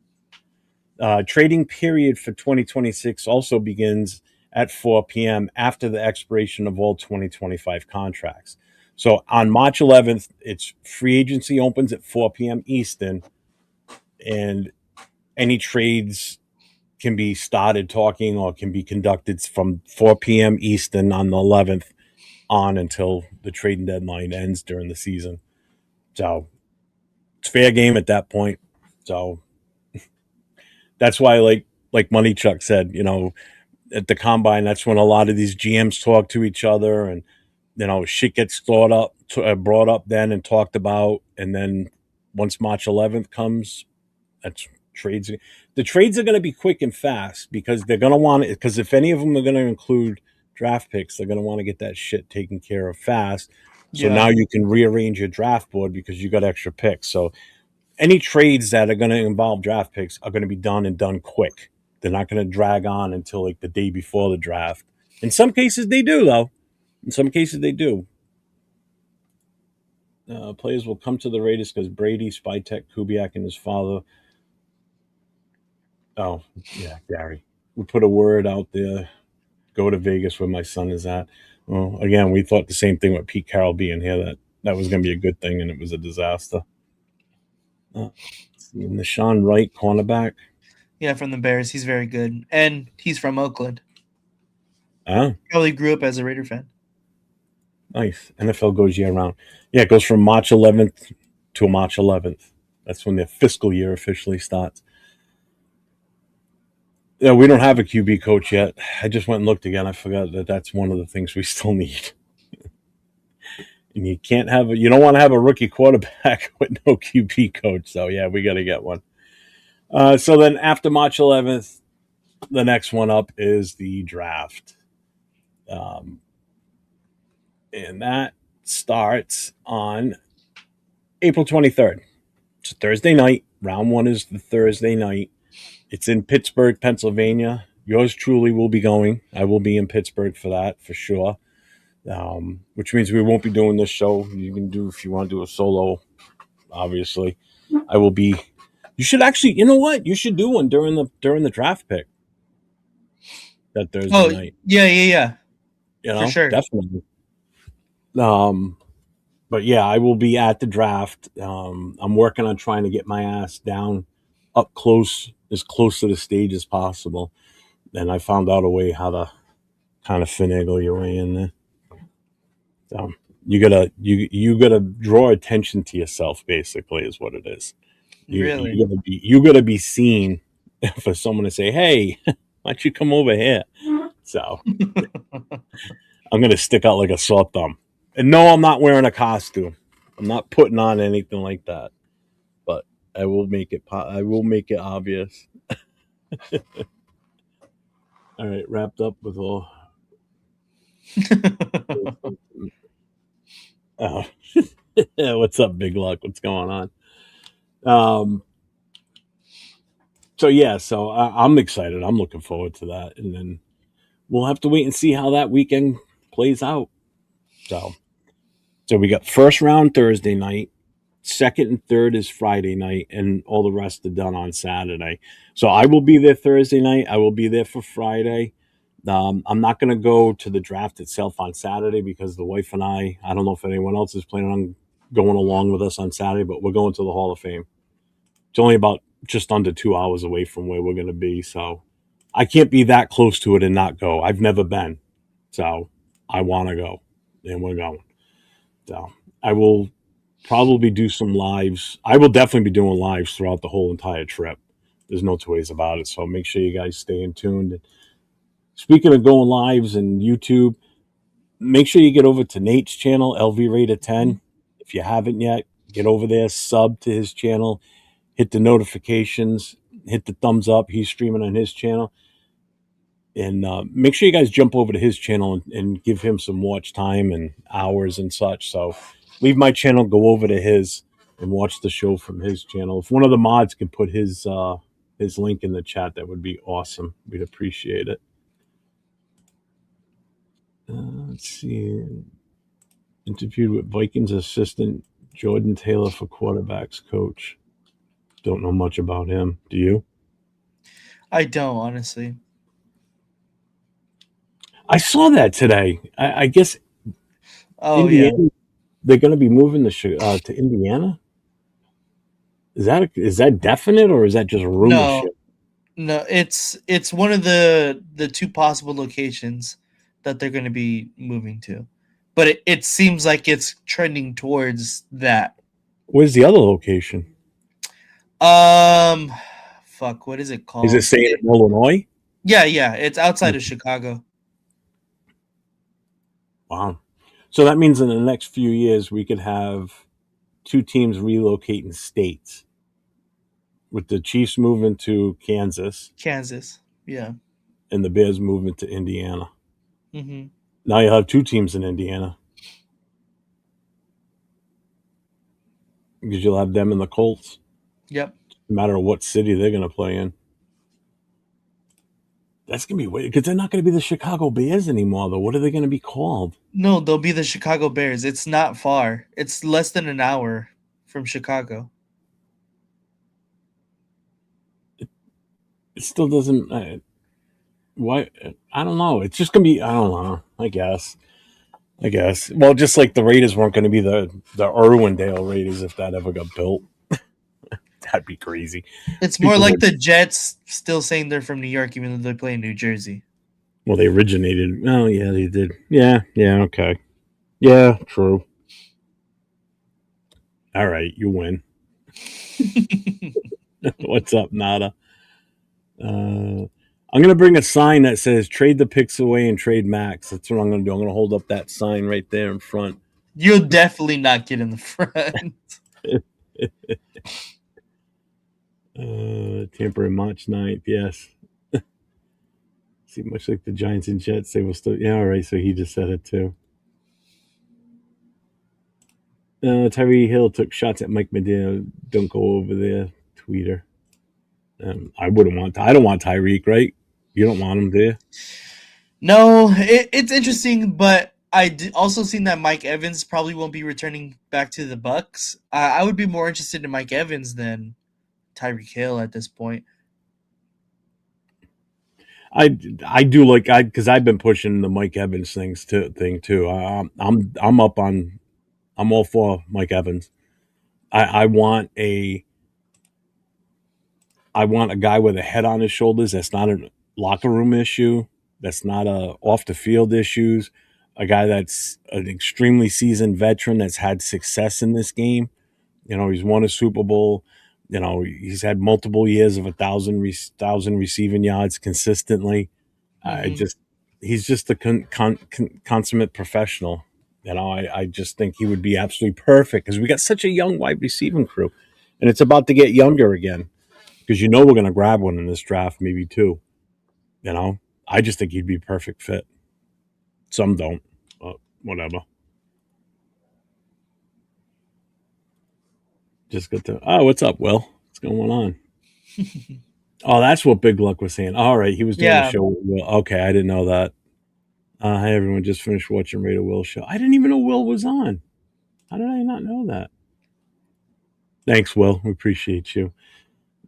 Trading period for 2026 also begins at 4 p.m. after the expiration of all 2025 contracts. So on March 11th, it's free agency opens at 4 p.m. Eastern, and any trades can be started talking or can be conducted from 4 p.m. Eastern on the 11th on until the trading deadline ends during the season. So it's fair game at that point. So that's why, like Money Chuck said, at the combine, that's when a lot of these GMs talk to each other, and shit gets brought up then and talked about, and then once March 11th comes, that's trades. The trades are going to be quick and fast, because they're going to want it. Because if any of them are going to include draft picks, they're going to want to get that shit taken care of fast. So Yeah. now you can rearrange your draft board because you got extra picks. So any trades that are going to involve draft picks are going to be done and done quick. They're not going to drag on until like the day before the draft. In some cases, they do, though. In some cases, they do. Players will come to the Raiders because Brady, Spytek, Kubiak, and his father. Oh, yeah, Gary. We put a word out there. Go to Vegas where my son is at. Well, again, we thought the same thing with Pete Carroll being here, that was going to be a good thing, and it was a disaster. And the Sean Wright cornerback. Yeah, from the Bears. He's very good. And he's from Oakland. Ah, Probably grew up as a Raider fan. nice. NFL goes year round. Yeah, it goes from March 11th to March 11th. That's when their fiscal year officially starts. Yeah, we don't have a QB coach yet. I just went and looked again. I forgot that that's one of the things we still need. And you don't want to have a rookie quarterback with no QB coach. So yeah, we got to get one. So then after March 11th, the next one up is the draft. Um, and that starts on April 23rd. It's a Thursday night. Round one is the Thursday night. It's in Pittsburgh, Pennsylvania. Yours truly will be going. I will be in Pittsburgh for that, for sure. Which means we won't be doing this show. You can do, if you want to do a solo, obviously. I will be. You should actually, you know what? You should do one during the draft pick that Thursday Oh, night. yeah. You For know, sure. definitely. Um, but yeah, I will be at the draft. I'm working on trying to get my ass down up close, as close to the stage as possible. And I found out a way how to kind of finagle your way in there. So you gotta draw attention to yourself. Basically, is what it is. Really. You gotta be seen for someone to say, "Hey, why don't you come over here?" So I'm gonna stick out like a sore thumb. And no, I'm not wearing a costume. I'm not putting on anything like that. But I will make it. I will make it obvious. All right, wrapped up with all. Oh, what's up, Big Luck? What's going on? Um, so yeah, I'm excited. I'm looking forward to that, and then we'll have to wait and see how that weekend plays out. So, so we got first round Thursday night, second and third is Friday night, and all the rest are done on Saturday. So I will be there Thursday night. I will be there for Friday. I'm not going to go to the draft itself on Saturday because the wife and I don't know if anyone else is planning on going along with us on Saturday, but we're going to the Hall of Fame. It's only about just under 2 hours away from where we're going to be. So I can't be that close to it and not go. I've never been. So I want to go, and we're going. So I will probably do some lives. I will definitely be doing lives throughout the whole entire trip. There's no two ways about it. So make sure you guys stay in tuned. Speaking of going lives and YouTube, make sure you get over to Nate's channel, LV Rated 10. If you haven't yet, get over there, sub to his channel, hit the notifications, hit the thumbs up. He's streaming on his channel. And make sure you guys jump over to his channel and give him some watch time and hours and such. So leave my channel, go over to his, and watch the show from his channel. If one of the mods could put his link in the chat, that would be awesome. We'd appreciate it. Let's see. Interviewed with Vikings assistant Jordan Taylor for quarterbacks coach. Don't know much about him. Do you? I don't, honestly. I saw that today. I guess Oh, yeah. Indiana. They're going to be moving to Indiana. Is that definite or is that just rumor No, shit? no, it's one of the two possible locations that they're going to be moving to. But it seems like it's trending towards that. Where's the other location? Um fuck, what is it Is it called? saying in Illinois? Yeah, it's outside of Chicago. Wow. So that means in the next few years we could have two teams relocating states, with the Chiefs moving to Kansas Kansas. Yeah. and the Bears moving to Indiana. Mhm. Now you'll have two teams in Indiana because you'll have them and the Colts. Yep. No matter what city they're going to play in. That's gonna be weird because they're not gonna be the Chicago Bears anymore, though. What are they gonna be called? No, they'll be the Chicago Bears. It's not far. It's less than an hour from Chicago. It still doesn't. Why? I don't know. It's just gonna be. I don't know. I guess. I guess. Well, just like the Raiders weren't going to be the Irwindale Raiders if that ever got built. That'd be crazy. It's more People like would. the Jets still saying they're from New York, even though they play in New Jersey. Well, they originated. Oh, yeah, they did. Yeah, yeah, okay. Yeah, true. All right, you win. What's up, Nada? I'm gonna bring a sign that says "Trade the picks away and trade Max." That's what I'm gonna do. I'm gonna hold up that sign right there in front. You'll definitely not get in the front. Tampa March 9th. Yes. See, much like the Giants and Jets, they will still. Yeah, all right. So he just said it too. Tyree Hill took shots at Mike Medina. Don't go over there, tweeter. I wouldn't want. I don't want Tyreek, right? You don't want him there. No, it's interesting, but also seen that Mike Evans probably won't be returning back to the Bucks. I would be more interested in Mike Evans than Tyreek Hill at this point. I do like because I've been pushing the Mike Evans thing too. I'm up on. I'm all for Mike Evans. I want a guy with a head on his shoulders. That's not a locker room issue. That's not a off the field issues. A guy that's an extremely seasoned veteran that's had success in this game. You know, he's won a Super Bowl. You know, he's had multiple years of 1,000 receiving yards consistently. I Mm-hmm. just he's just a consummate professional. You know, I just think he would be absolutely perfect because we got such a young wide receiving crew, and it's about to get younger again because you know we're going to grab one in this draft, maybe two. You know, I just think he'd be a perfect fit. Some don't, but whatever. Just good to. Oh, what's up, Will? What's going on? Oh, that's what Big Luck was saying. All right, he was doing a Yeah, show with Will. Okay, I didn't know that. Hi, everyone. Just finished watching Raider Will show. I didn't even know Will was on. How did I not know that? Thanks, Will. We appreciate you.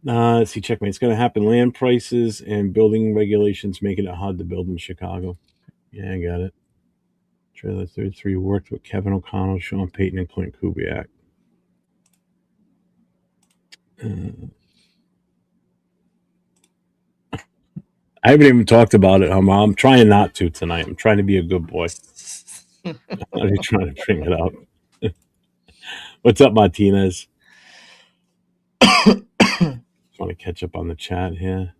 Let's see, checkmate. It's going to happen. Land prices and building regulations making it hard to build in Chicago. Yeah, I got it. Trailer 33 worked with Kevin O'Connell, Sean Payton, and Clint Kubiak. I haven't even talked about it. I'm trying not to tonight. I'm trying to be a good boy. I'm trying to bring it up. What's up, Martinez? Just want to catch up on the chat here.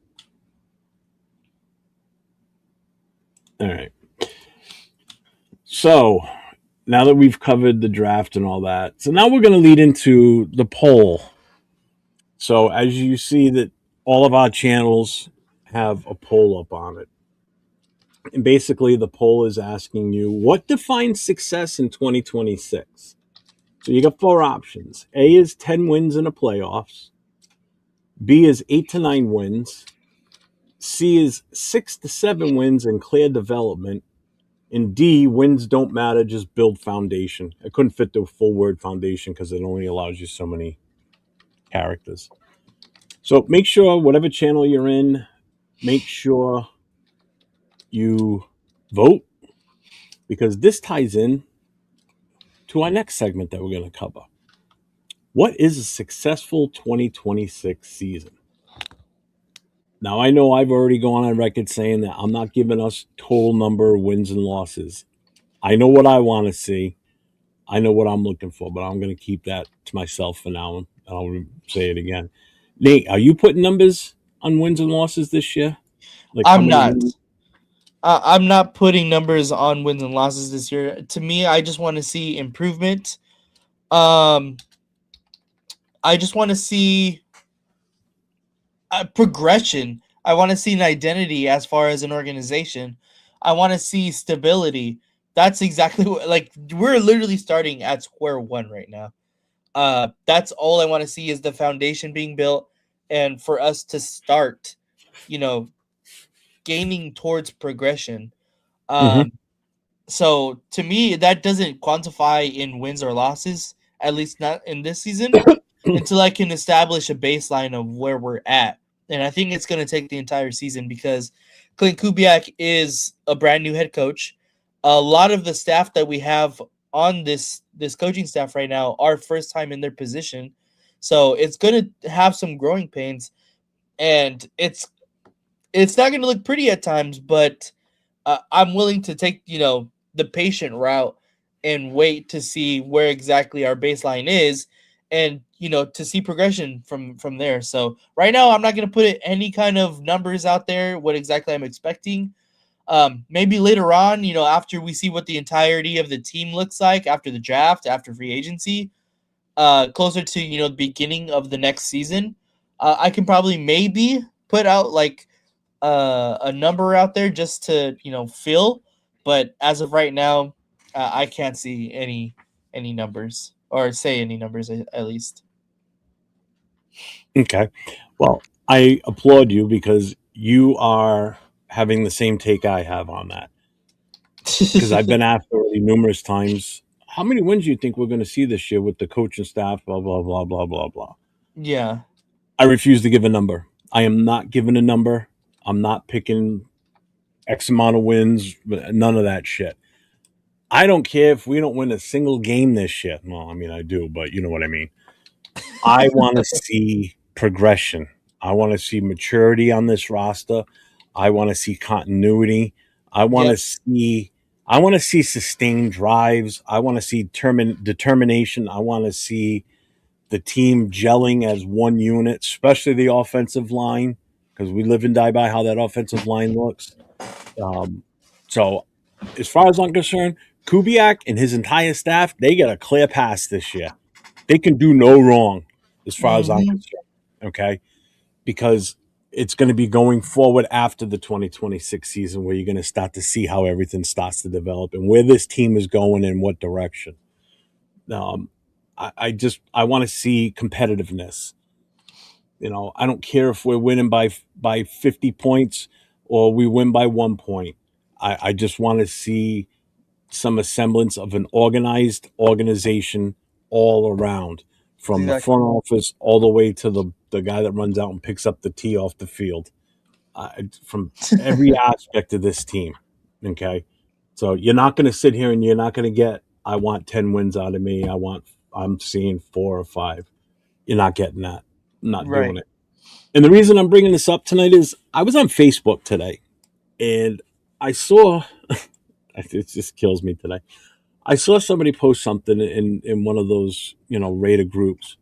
All right. So now that we've covered the draft and all that, so now we're going to lead into the poll. So as you see that all of our channels have a poll up on it. And basically the poll is asking you what defines success in 2026. So you got four options. A is 10 wins in the playoffs. B is 8 to 9 wins. C is 6 to 7 wins and clear development. And D, wins don't matter, just build foundation. I couldn't fit the full word foundation because it only allows you so many characters. So make sure, whatever channel you're in, make sure you vote because this ties in to our next segment that we're going to cover. What is a successful 2026 season? Now, I know I've already gone on record saying that I'm not giving us total number of wins and losses. I know what I want to see. I know what I'm looking for, but I'm going to keep that to myself for now. And I'll say it again. Nate, are you putting numbers on wins and losses this year? Like how I'm many not. wins? I'm not putting numbers on wins and losses this year. To me, I just want to see improvement. Um, I just want to see a progression. I want to see an identity as far as an organization. I want to see stability. That's exactly what, like, we're literally starting at square one right now. That's all I want to see is the foundation being built and for us to start, you know, gaining towards progression. Hmm. Um, so to me, that doesn't quantify in wins or losses, at least not in this season, until I can establish a baseline of where we're at. And I think it's going to take the entire season because Clint Kubiak is a brand new head coach. A lot of the staff that we have on this coaching staff right now are first time in their position. So it's going to have some growing pains, and it's not going to look pretty at times, but I'm willing to take the patient route and wait to see where exactly our baseline is, and to see progression from there. So right now, I'm not going to put any kind of numbers out there what exactly I'm expecting. Maybe later on, after we see what the entirety of the team looks like after the draft, after free agency, closer to the beginning of the next season, I can probably maybe put out like a number out there just to fill. But as of right now, I can't see any numbers or say any numbers at least. Okay. Well, I applaud you because you are having the same take I have on that. Because I've been asked already numerous times, how many wins do you think we're going to see this year with the coaching staff? Blah blah blah blah blah blah. Yeah, I refuse to give a number. I am not giving a number. I'm not picking X amount of wins. None of that shit. I don't care if we don't win a single game this year. Well, I mean, I do, but you know what I mean. I want to see progression. I want to see maturity on this roster. I want to see continuity. I want yep, to see I want to see sustained drives. I want to see determination. I want to see the team gelling as one unit, especially the offensive line, because we live and die by how that offensive line looks. Um, so, as far as I'm concerned, Kubiak and his entire staff, they get a clear pass this year. They can do no wrong, as far as I'm hmm, concerned. Okay, because it's going to be going forward after the 2026 season where you're going to start to see how everything starts to develop and where this team is going in what direction. Um, I want to see competitiveness. I don't care if we're winning by 50 points or we win by 1 point. I just want to see some semblance of an organized organization all around, from the exactly. front office all the way to the guy that runs out and picks up the tee off the field. From every aspect of this team. Okay, so you're not going to sit here and you're not going to get. I want 10 wins out of me. I'm seeing 4 or 5. You're not getting that. I'm not doing Right. it. And the reason I'm bringing this up tonight is I was on Facebook today and I saw. It just kills me today. I saw somebody post something in one of those Raider groups,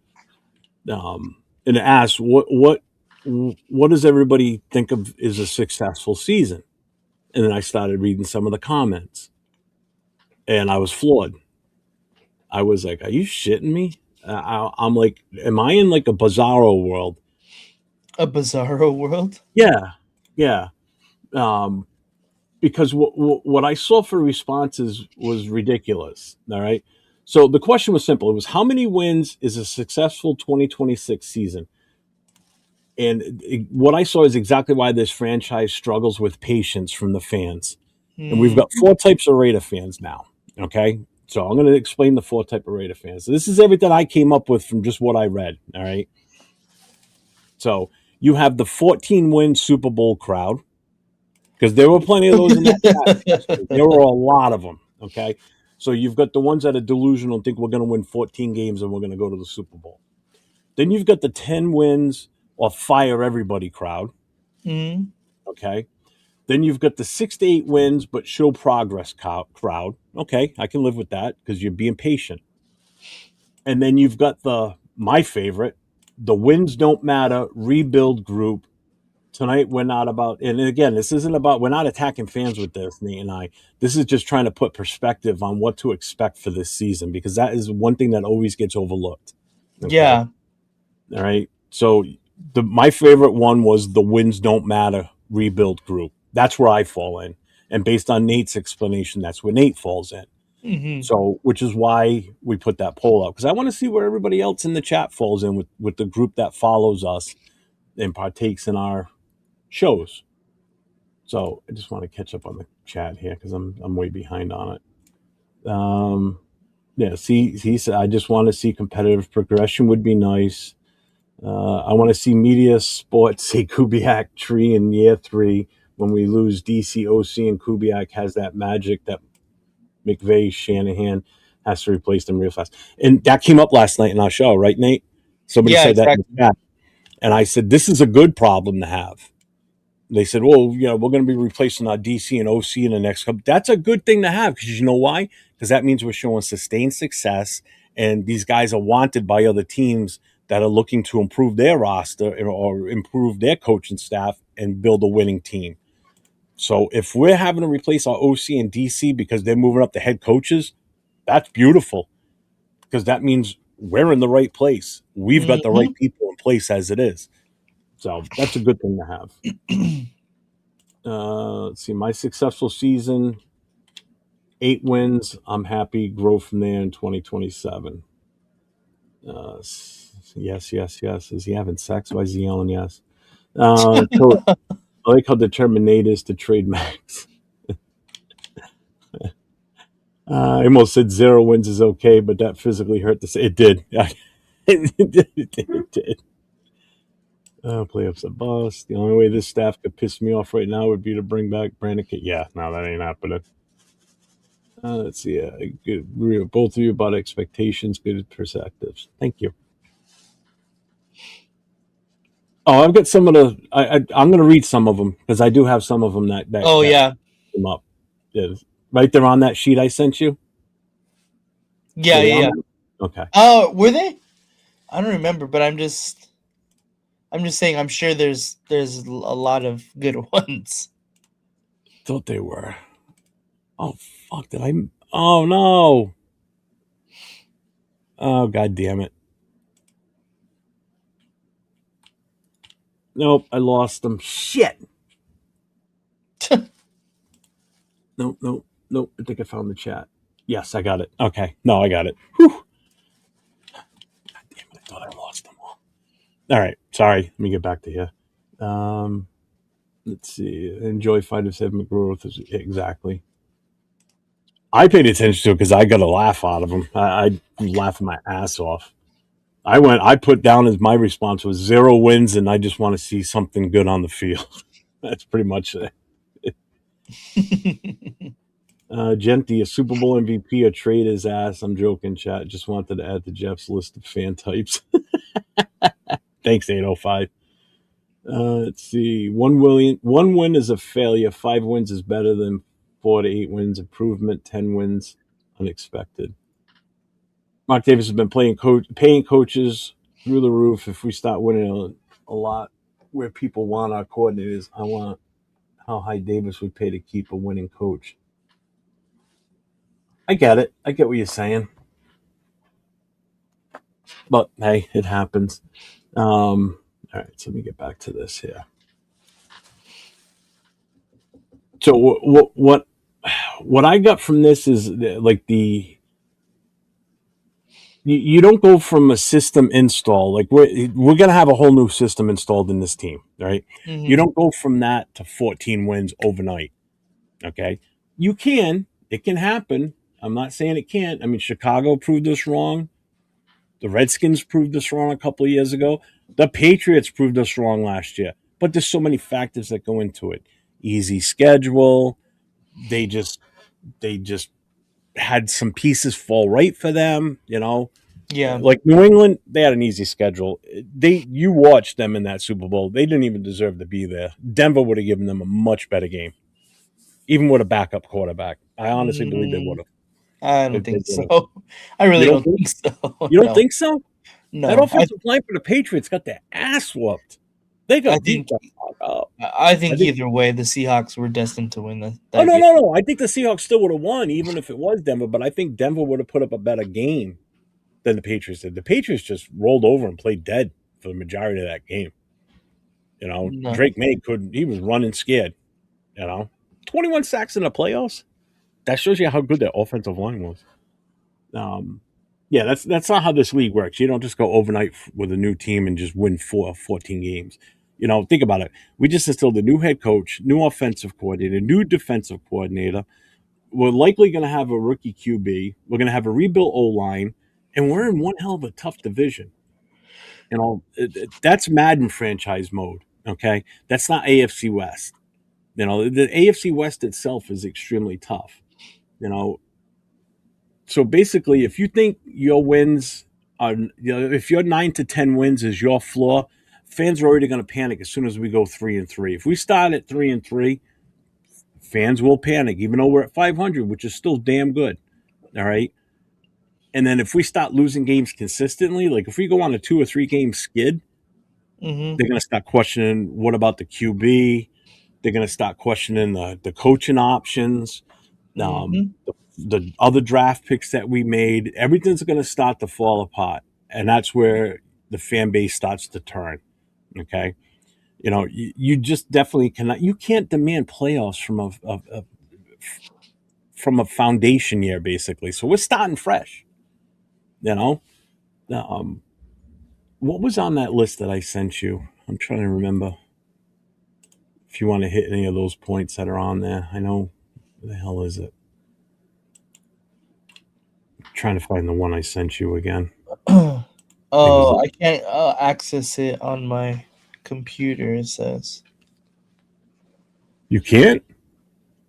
and it asked what does everybody think of is a successful season, and then I started reading some of the comments, and I was floored. I was like, "Are you shitting me?" I'm like, "Am I in like a bizarro world?" A bizarro world. Yeah, yeah. Um, because what I saw for responses was ridiculous. All right. So the question was simple. It was how many wins is a successful 2026 season? And what I saw is exactly why this franchise struggles with patience from the fans. And we've Mm, got 4 types of Raider fans now. Okay. So I'm going to explain the 4 type of Raider fans. So this is everything I came up with from just what I read. All right. So you have the 14-win Super Bowl crowd, because there were plenty of those in that chat. Trust me, there were a lot of them. Okay, so you've got the ones that are delusional and think we're going to win 14 games and we're going to go to the Super Bowl. Then you've got the 10 wins or fire everybody crowd. mm, Okay, then you've got the 6 to 8 wins but show progress crowd. Okay, I can live with that because you're being patient. And then you've got my favorite, the wins don't matter rebuild group. Tonight we're not about, and again, this isn't about, we're not attacking fans with this, Nate and I. This is just trying to put perspective on what to expect for this season, because that is one thing that always gets overlooked. Okay. yeah. All right. So my favorite one was the wins don't matter rebuild group. That's where I fall in. And based on Nate's explanation, that's where Nate falls in. Hmm. So, which is why we put that poll up, because I want to see where everybody else in the chat falls in with the group that follows us and partakes in our shows. So I just want to catch up on the chat here because I'm way behind on it. Yeah, see, he said I just want to see competitive progression would be nice. I want to see media sports say Kubiak tree in year 3 when we lose DC, OC, and Kubiak has that magic that McVay, Shanahan has to replace them real fast. And that came up last night in our show, right, Nate? Somebody Yeah, said that in exactly. the chat. And I said, this is a good problem to have. They said, well, we're going to be replacing our DC and OC in the next couple. That's a good thing to have because you know why? Because that means we're showing sustained success, and these guys are wanted by other teams that are looking to improve their roster or improve their coaching staff and build a winning team. So if we're having to replace our OC and DC because they're moving up the head coaches, that's beautiful because that means we're in the right place. We've got the Hmm. right people in place as it is. So that's a good thing to have. Let's see, my successful season, 8 wins. I'm happy. Grow from there in 2027. Yes, yes, yes. Is he having sex? Why is he yelling yes? Coach, I like how determined Nate is to trade Max. I almost said 0 wins is okay, but that physically hurt to say. It did. It did. It did. Playoffs a bust. The only way this staff could piss me off right now would be to bring back Brandon. Yeah, no, that ain't happening. Let's see. Good, both of you about expectations, good perspectives. Thank you. Oh, I've got some of the. I'm going to read some of them because I do have some of them Oh that yeah, come up. Yeah, right there on that sheet I sent you. yeah, Were they yeah, on yeah. there? Okay. Oh, were they? I don't remember, but I'm just saying. I'm sure there's a lot of good ones. Thought they were. Oh fuck! Did I? Oh no! Oh god damn it! Nope, I lost them. Shit! Nope, nope, nope. I think I found the chat. Yes, I got it. Okay. No, I got it. Whew. Damn it! I thought I lost them all. All right. Sorry. Let me get back to here. Um, let's see. Enjoy 5 to 7 growth. Exactly. I paid attention to it because I got a laugh out of them. I laughing my ass off. I put down as my response was 0 wins, and I just want to see something good on the field. That's pretty much it. Genti, a Super Bowl MVP, or trade his ass. I'm joking, chat. Just wanted to add to Jeff's list of fan types. Thanks, 805. Let's see. 1 win is a failure. 5 wins is better than 4 to 8 wins. Improvement. 10 wins, unexpected. Mark Davis has been paying coaches through the roof. If we start winning a lot, where people want our coordinators, I want how high Davis would pay to keep a winning coach. I get it. I get what you're saying, but hey, it happens. All right, so let me get back to this here. So what I got from this is like you don't go from a system install like we're gonna have a whole new system installed in this team, right? You Hmm. don't go from that to 14 wins overnight. Okay, it can happen. I'm not saying it can't. I mean, Chicago proved us wrong. The Redskins proved us wrong a couple of years ago. The Patriots proved us wrong last year. But there's so many factors that go into it. Easy schedule. They just had some pieces fall right for them. Yeah. Like New England, they had an easy schedule. You watched them in that Super Bowl. They didn't even deserve to be there. Denver would have given them a much better game, even with a backup quarterback. I honestly believe they would Mm, have. I don't They think would so. have. I You really don't don't think? think so. You don't No, think so? That no. offensive line for the Patriots got their ass whooped. They I got beat think the fuck up. I I think think. either way, the Seahawks were destined to win Oh that no, game. no, no! I think the Seahawks still would have won, even if it was Denver. But I think Denver would have put up a better game than the Patriots did. The Patriots just rolled over and played dead for the majority of that game. No. Drake May couldn't. He was running scared. 21 sacks in the playoffs. That shows you how good their offensive line was. Um, yeah, that's not how this league works. You don't just go overnight with a new team and just win 14 games. Think about it. We just installed a new head coach, new offensive coordinator, new defensive coordinator. We're likely going to have a rookie QB. We're going to have a rebuilt O line, and we're in one hell of a tough division. That's Madden franchise mode. Okay, that's not AFC West. The AFC West itself is extremely tough. You know, so basically, if you think your wins are, if your 9 to 10 wins is your floor, fans are already going to panic as soon as we go 3-3. If we start at 3-3, fans will panic, even though we're at 500, which is still damn good. All right. And then if we start losing games consistently, like if we go on a 2 or 3 game skid, Mm-hmm. they're going to start questioning what about the QB? They're going to start questioning the coaching options, Mm-hmm. the other draft picks that we made. Everything's going to start to fall apart. And that's where the fan base starts to turn. Okay. You just definitely cannot, you can't demand playoffs from a foundation year, basically. So we're starting fresh, you know? Um, what was on that list that I sent you? I'm trying to remember if you want to hit any of those points that are on there. I know, where the hell is it? I'm trying to find the one I sent you again. It was, Oh, I can't access it on my computer. It says. you can't?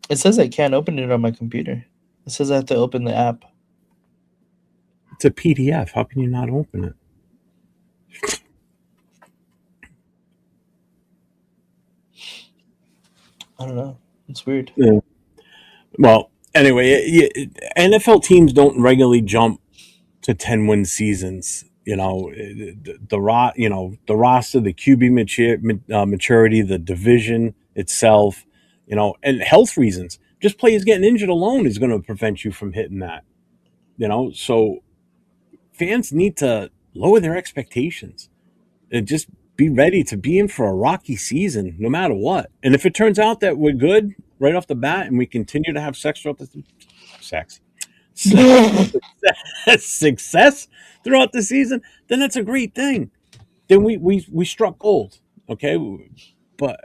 It says I can't open it on my computer. It says I have to open the app. It's a PDF. How can you not open it? I don't know. It's weird. Yeah. Well, anyway, NFL teams don't regularly jump to 10-win seasons. The roster, the QB maturity, the division itself, and health reasons. Just players getting injured alone is going to prevent you from hitting that. So fans need to lower their expectations and just be ready to be in for a rocky season, no matter what. And if it turns out that we're good right off the bat and we continue to have sex success throughout the season, then that's a great thing. Then we struck gold. Okay. But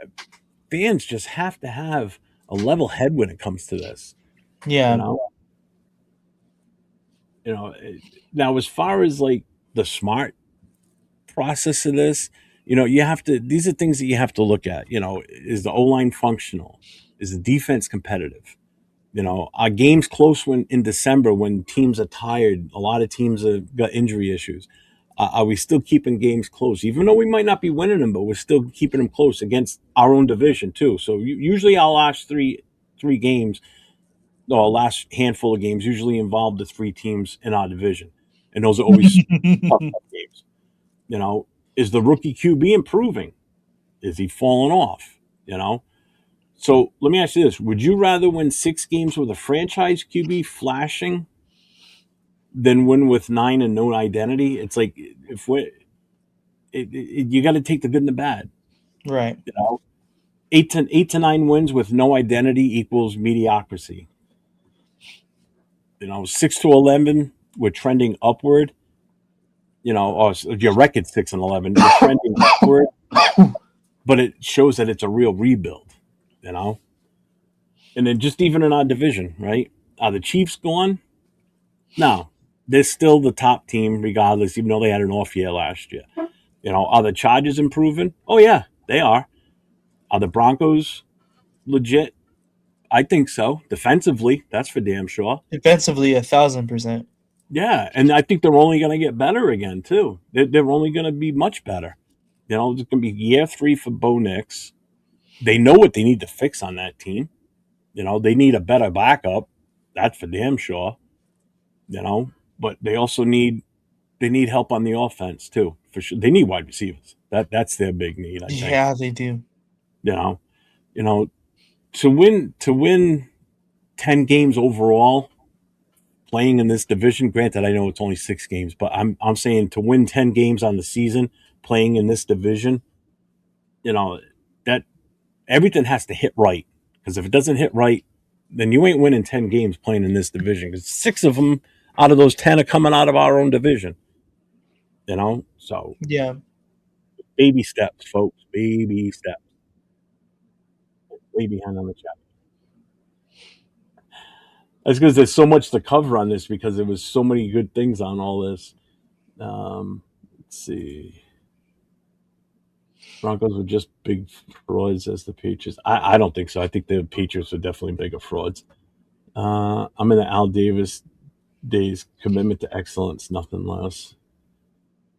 fans just have to have a level head when it comes to this. You Yeah. know, now as far as like the smart process of this, you have to, these are things that you have to look at. Is the O line functional? Is the defense competitive? Are games close when in December when teams are tired? A lot of teams have got injury issues. Are we still keeping games close, even though we might not be winning them, but we're still keeping them close against our own division too? So usually our last three games, or our last handful of games, usually involve the 3 teams in our division, and those are always tough games. Is the rookie QB improving? Is he falling off? So let me ask you this: would you rather win 6 games with a franchise QB flashing than win with 9 and no identity? It's like if we, you got to take the good and the bad. Right. 8 to 9 wins with no identity equals mediocrity. 6 to 11, we're trending upward. Or your record's 6-11, you're trending upward, but it shows that it's a real rebuild. And then just even in our division, right? Are the Chiefs gone? No, they're still the top team regardless, even though they had an off year last year. Are the Chargers improving? Oh, yeah, they are. Are the Broncos legit? I think so. Defensively, that's for damn sure. Defensively, 1,000%. Yeah, and I think they're only going to get better again, too. They're only going to be much better. It's going to be year 3 for Bo Nix. They know what they need to fix on that team. They need a better backup. That's for damn sure. But they also need help on the offense too. For sure, they need wide receivers. That's their big need. I think. Yeah, they do. You know, you know, to win 10 games overall, playing in this division. Granted, I know it's only 6 games, but I'm saying to win 10 games on the season, playing in this division, that everything has to hit right. Because if it doesn't hit right, then you ain't winning 10 games playing in this division. Because 6 of them out of those 10 are coming out of our own division. So Yeah. Baby steps, folks. Baby steps. Way behind on the chat. That's because there's so much to cover on this because there was so many good things on all this. Let's see. Broncos were just big frauds as the Patriots. I don't think so. I think the Patriots are definitely bigger frauds. I'm in the Al Davis days. Commitment to excellence, nothing less.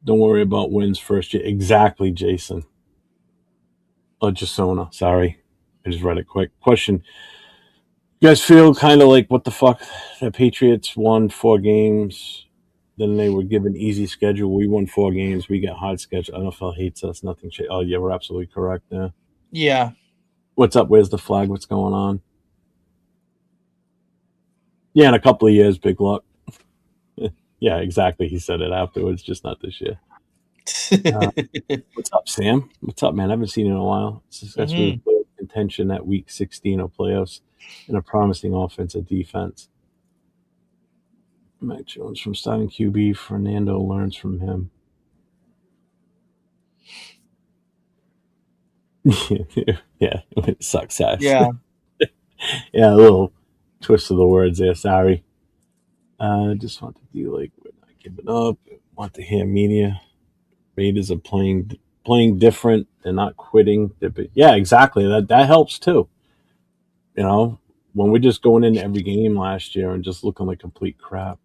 Don't worry about wins first year. Exactly, Jason. Oh, Jasona. Sorry. I just read it quick. Question. You guys feel kind of like, what the fuck? The Patriots won 4 games. Then they were given easy schedule. We won 4 games. We got hard schedule. NFL hates us. Nothing. Oh, yeah, we're absolutely correct there. Yeah. What's up? Where's the flag? What's going on? Yeah, in a couple of years, big luck. Yeah, exactly. He said it afterwards, just not this year. What's up, Sam? What's up, man? I haven't seen you in a while. Successfully Mhm. played contention at week 16 of playoffs and a promising offensive defense. Mac Jones from starting QB. Fernando learns from him. Yeah, success. Yeah. Yeah, a little twist of the words there. Sorry. Just want to be like, we're not giving up. Want to hear media. Raiders are playing different. They're not quitting. Yeah, exactly. That helps too. You know, when we're just going into every game last year and just looking like complete crap.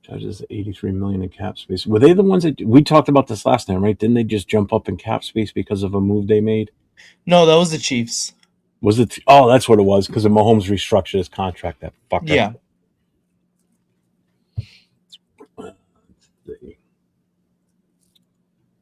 Judges 83 million in cap space. Were they the ones that we talked about this last time, right? Didn't they just jump up in cap space because of a move they made? No, that was the Chiefs. Was it? Oh, that's what it was. Because of Mahomes restructured his contract. That fucker. Yeah.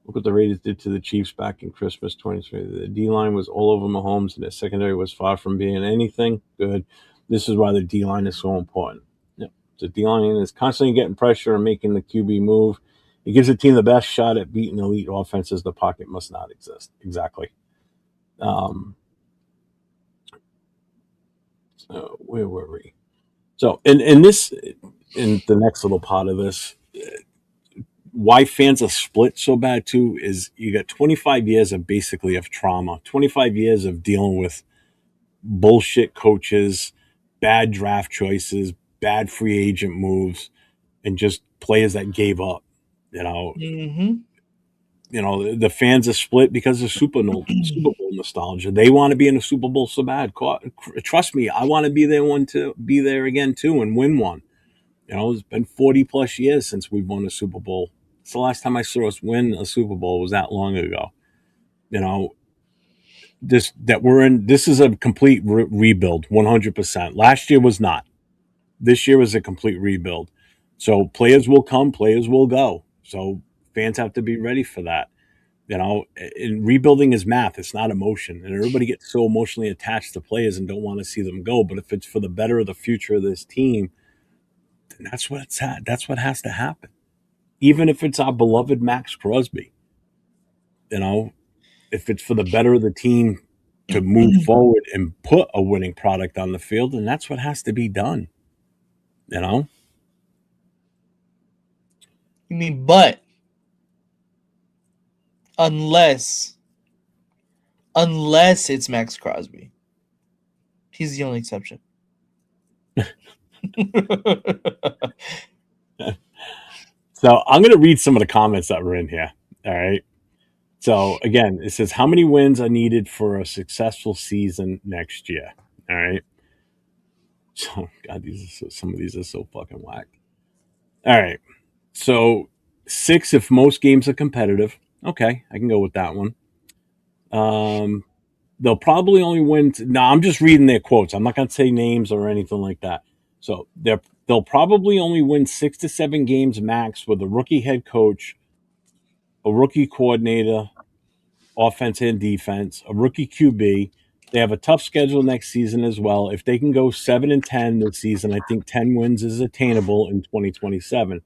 Look what the Raiders did to the Chiefs back in Christmas 23. The D line was all over Mahomes, and their secondary was far from being anything good. This is why the D line is so important. Yep. The D line is constantly getting pressure and making the QB move. It gives the team the best shot at beating elite offenses. The pocket must not exist. Exactly. So where were we? So in this, in the next little part of this, why fans are split so bad too is you got 25 years of basically of trauma, 25 years of dealing with bullshit coaches, bad draft choices, bad free agent moves, and just players that gave up. You know, Mm-hmm. the fans are split because of Super Bowl nostalgia. They want to be in a Super Bowl so bad. Trust me, I want to be there one to be there again too and win one. It's been 40 plus years since we've won a Super Bowl. It's the last time I saw us win a Super Bowl was that long ago. You know, this is a complete rebuild, 100%. Last year was not. This year is a complete rebuild. So players will come, players will go. So fans have to be ready for that. And rebuilding is math. It's not emotion. And everybody gets so emotionally attached to players and don't want to see them go. But if it's for the better of the future of this team, then that's what it's at. That's what has to happen. Even if it's our beloved Max Crosby, you know, if it's for the better of the team to move forward and put a winning product on the field, then that's what has to be done. You know, You mean, but unless it's Max Crosby, he's the only exception. so I'm going to read some of the comments that were in here. All right. So again, it says how many wins are needed for a successful season next year. All right. So God, some of these are so fucking whack. All right. So 6 if most games are competitive. Okay, I can go with that one. They'll probably only win. I'm just reading their quotes. I'm not going to say names or anything like that. So they'll probably only win 6 to 7 games max with a rookie head coach, a rookie coordinator, offense and defense, a rookie QB. They have a tough schedule next season as well. If they can go 7-10 this season, I think 10 wins is attainable in 2027.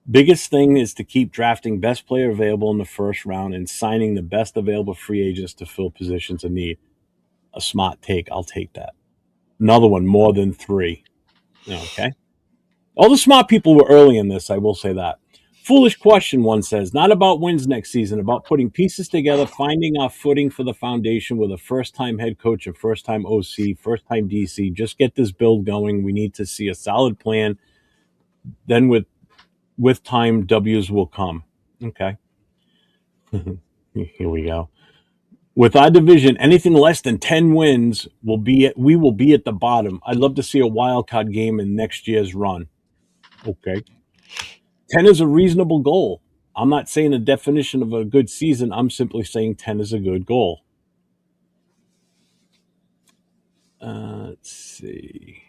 Biggest thing is to keep drafting best player available in the first round and signing the best available free agents to fill positions of need. A smart take. I'll take that. Another one, more than 3. Okay. All the smart people were early in this, I will say that. Foolish question, one says. Not about wins next season, about putting pieces together, finding our footing for the foundation with a first-time head coach, a first-time OC, first-time DC. Just get this build going. We need to see a solid plan. Then with time, W's will come. Okay. Here we go. With our division, anything less than 10 wins we will be at the bottom. I'd love to see a wild card game in next year's run. Okay. 10 is a reasonable goal. I'm not saying the definition of a good season. I'm simply saying 10 is a good goal. Let's see.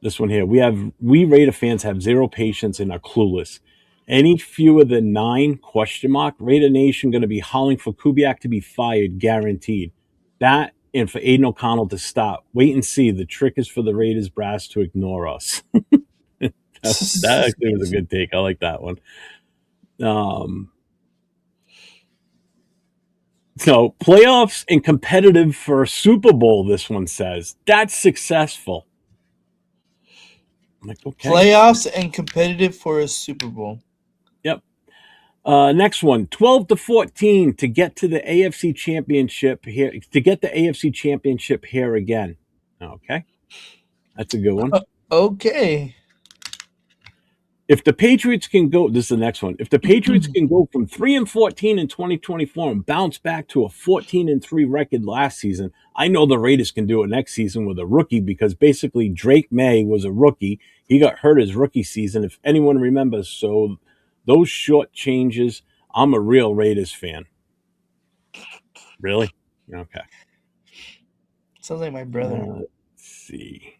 This one here. We Raider fans have zero patience and are clueless. Any fewer than 9 ? Raider Nation going to be howling for Kubiak to be fired, guaranteed. That and for Aiden O'Connell to stop. Wait and see. The trick is for the Raiders brass to ignore us. That actually was a good take. I like that one. So playoffs and competitive for a Super Bowl, this one says. That's successful. I'm like, okay. Playoffs and competitive for a Super Bowl. Yep. Next one, 12-14 to get to the AFC Championship here. To get the AFC Championship here again. Okay. That's a good one. Okay. If the Patriots can go, this is the next one. If the Patriots can go from 3-14 in 2024 and bounce back to a 14-3 record last season, I know the Raiders can do it next season with a rookie because basically Drake May was a rookie. He got hurt his rookie season, if anyone remembers. So those short changes, I'm a real Raiders fan. Really? Okay. Sounds like my brother. Let's see.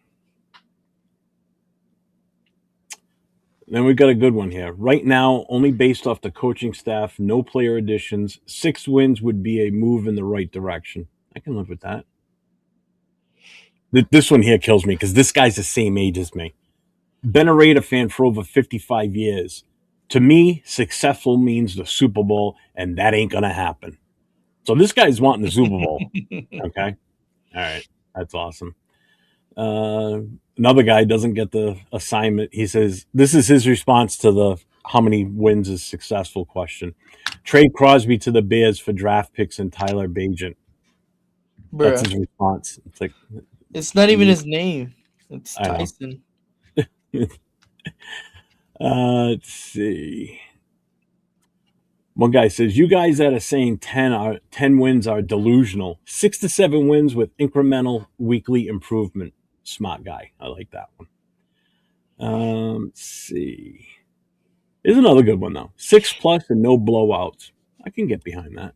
Then we got a good one here. Right now, only based off the coaching staff, no player additions. 6 wins would be a move in the right direction. I can live with that. This one here kills me because this guy's the same age as me. Been a Raider fan for over 55 years. To me, successful means the Super Bowl, and that ain't going to happen. So this guy's wanting the Super Bowl. Okay? All right. That's awesome. Another guy doesn't get the assignment. He says, this is his response to the how many wins is successful question. Trade Crosby to the Bears for draft picks and Tyler Bagent. That's his response. It's like, it's not even his name. It's Tyson. Let's see. One guy says, you guys that are saying 10 wins are delusional. 6 to 7 wins with incremental weekly improvement. Smart guy. I like that one. Let's see. Here's another good one, though. 6+ and no blowouts. I can get behind that.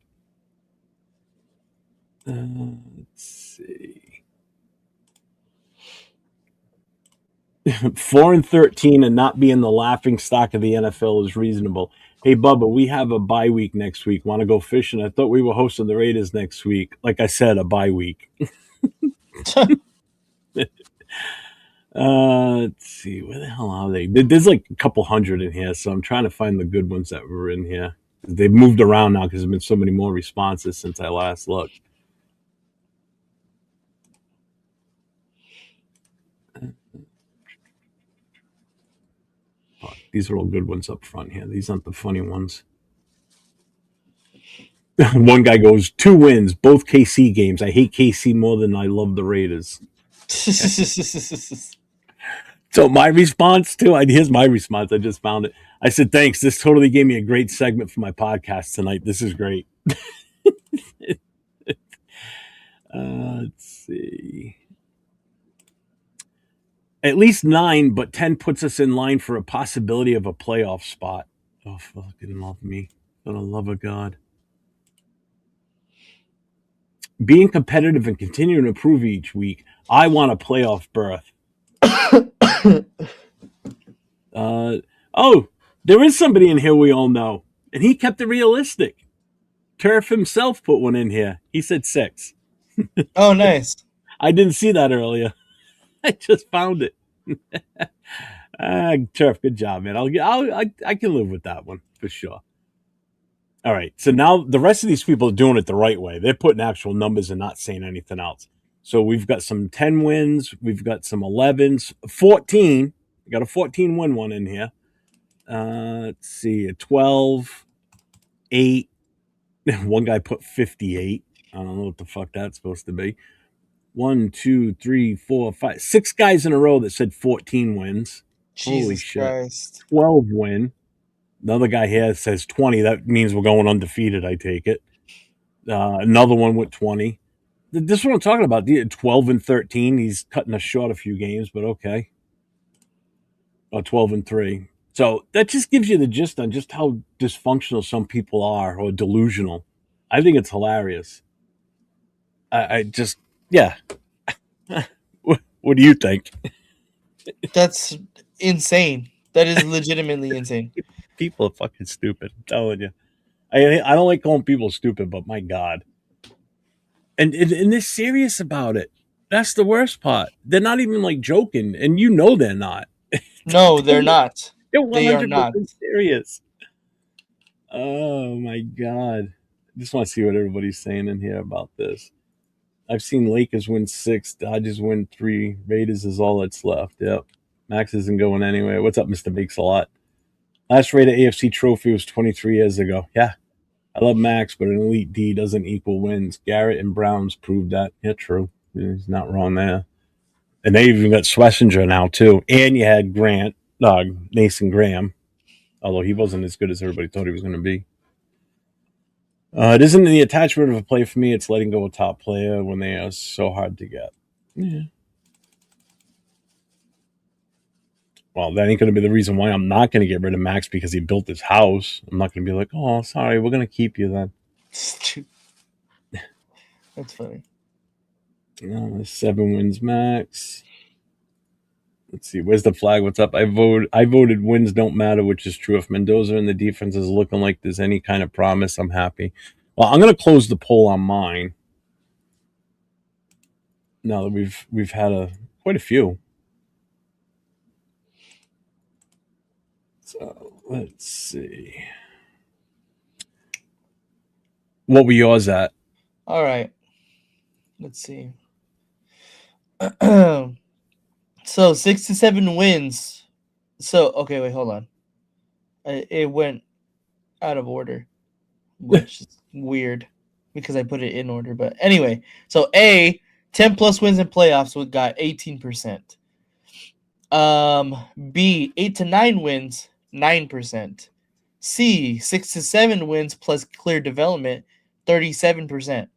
Let's see. 4-13 and not being the laughing stock of the NFL is reasonable. Hey, Bubba, we have a bye week next week. Want to go fishing? I thought we were hosting the Raiders next week. Like I said, a bye week. Let's see. Where the hell are they? There's like a couple hundred in here, so I'm trying to find the good ones that were in here. They've moved around now because there's been so many more responses since I last looked. Oh, these are all good ones up front here. These aren't the funny ones. One guy goes, 2 wins, both KC games. I hate KC more than I love the Raiders. So my response too, here's my response. I just found it. I said, thanks. This totally gave me a great segment for my podcast tonight. This is great. Let's see. At least 9, but 10 puts us in line for a possibility of a playoff spot. Oh, fucking love me. For the love of God. Being competitive and continuing to improve each week. I want a playoff berth. There is somebody in here we all know, and he kept it realistic. Turf himself put one in here. He said 6. Oh, nice. I didn't see that earlier. I just found it. Turf, good job, man. I can live with that one for sure. All right, so now the rest of these people are doing it the right way. They're putting actual numbers and not saying anything else. So we've got some 10 wins. We've got some 11s. 14. We got a 14-win one in here. Let's see, a 12, 8. One guy put 58. I don't know what the fuck that's supposed to be. 1, 2, 3, 4, 5, 6 guys in a row that said 14 wins. Holy Jesus shit. Christ. 12 win. Another guy here says 20. That means we're going undefeated, I take it. Another one with 20. This is what I'm talking about. 12 and 13. He's cutting us short a few games, but okay. 12 and 3. So that just gives you the gist on just how dysfunctional some people are or delusional. I think it's hilarious. I just, yeah. What do you think? That's insane. That is legitimately insane. People are fucking stupid. I'm telling you. I don't like calling people stupid, but my God. And they're serious about it. That's the worst part. They're not even like joking, and you know they're not. No, they're not. They're They are not. 100% serious. Oh my God. I just want to see what everybody's saying in here about this. I've seen Lakers win 6, Dodgers win 3, Raiders is all that's left. Yep. Max isn't going anywhere. What's up, Mr. Bakes a lot? Last Raider AFC trophy was 23 years ago. Yeah. I love Max, but an elite D doesn't equal wins. Garrett and Browns proved that. Yeah, true. He's not wrong there. And they even got Schlesinger now, too. And you had Grant, Nathan Graham, although he wasn't as good as everybody thought he was going to be. It isn't the attachment of a play for me. It's letting go of a top player when they are so hard to get. Yeah. Well, that ain't going to be the reason why I'm not going to get rid of Max because he built his house. I'm not going to be like, oh, sorry, we're going to keep you then. That's funny. 7 wins max. Let's see. Where's the flag? What's up? I voted wins don't matter, which is true. If Mendoza and the defense is looking like there's any kind of promise, I'm happy. Well, I'm going to close the poll on mine. Now that we've had quite a few. So let's see. What were yours at? All right. Let's see. So 6 to 7 wins. So okay, wait, hold on. It went out of order, which is weird because I put it in order. But anyway, so A, 10 plus wins in playoffs got 18%. B, 8 to 9 wins, 9%. C, 6 to 7 wins plus clear development, 37%.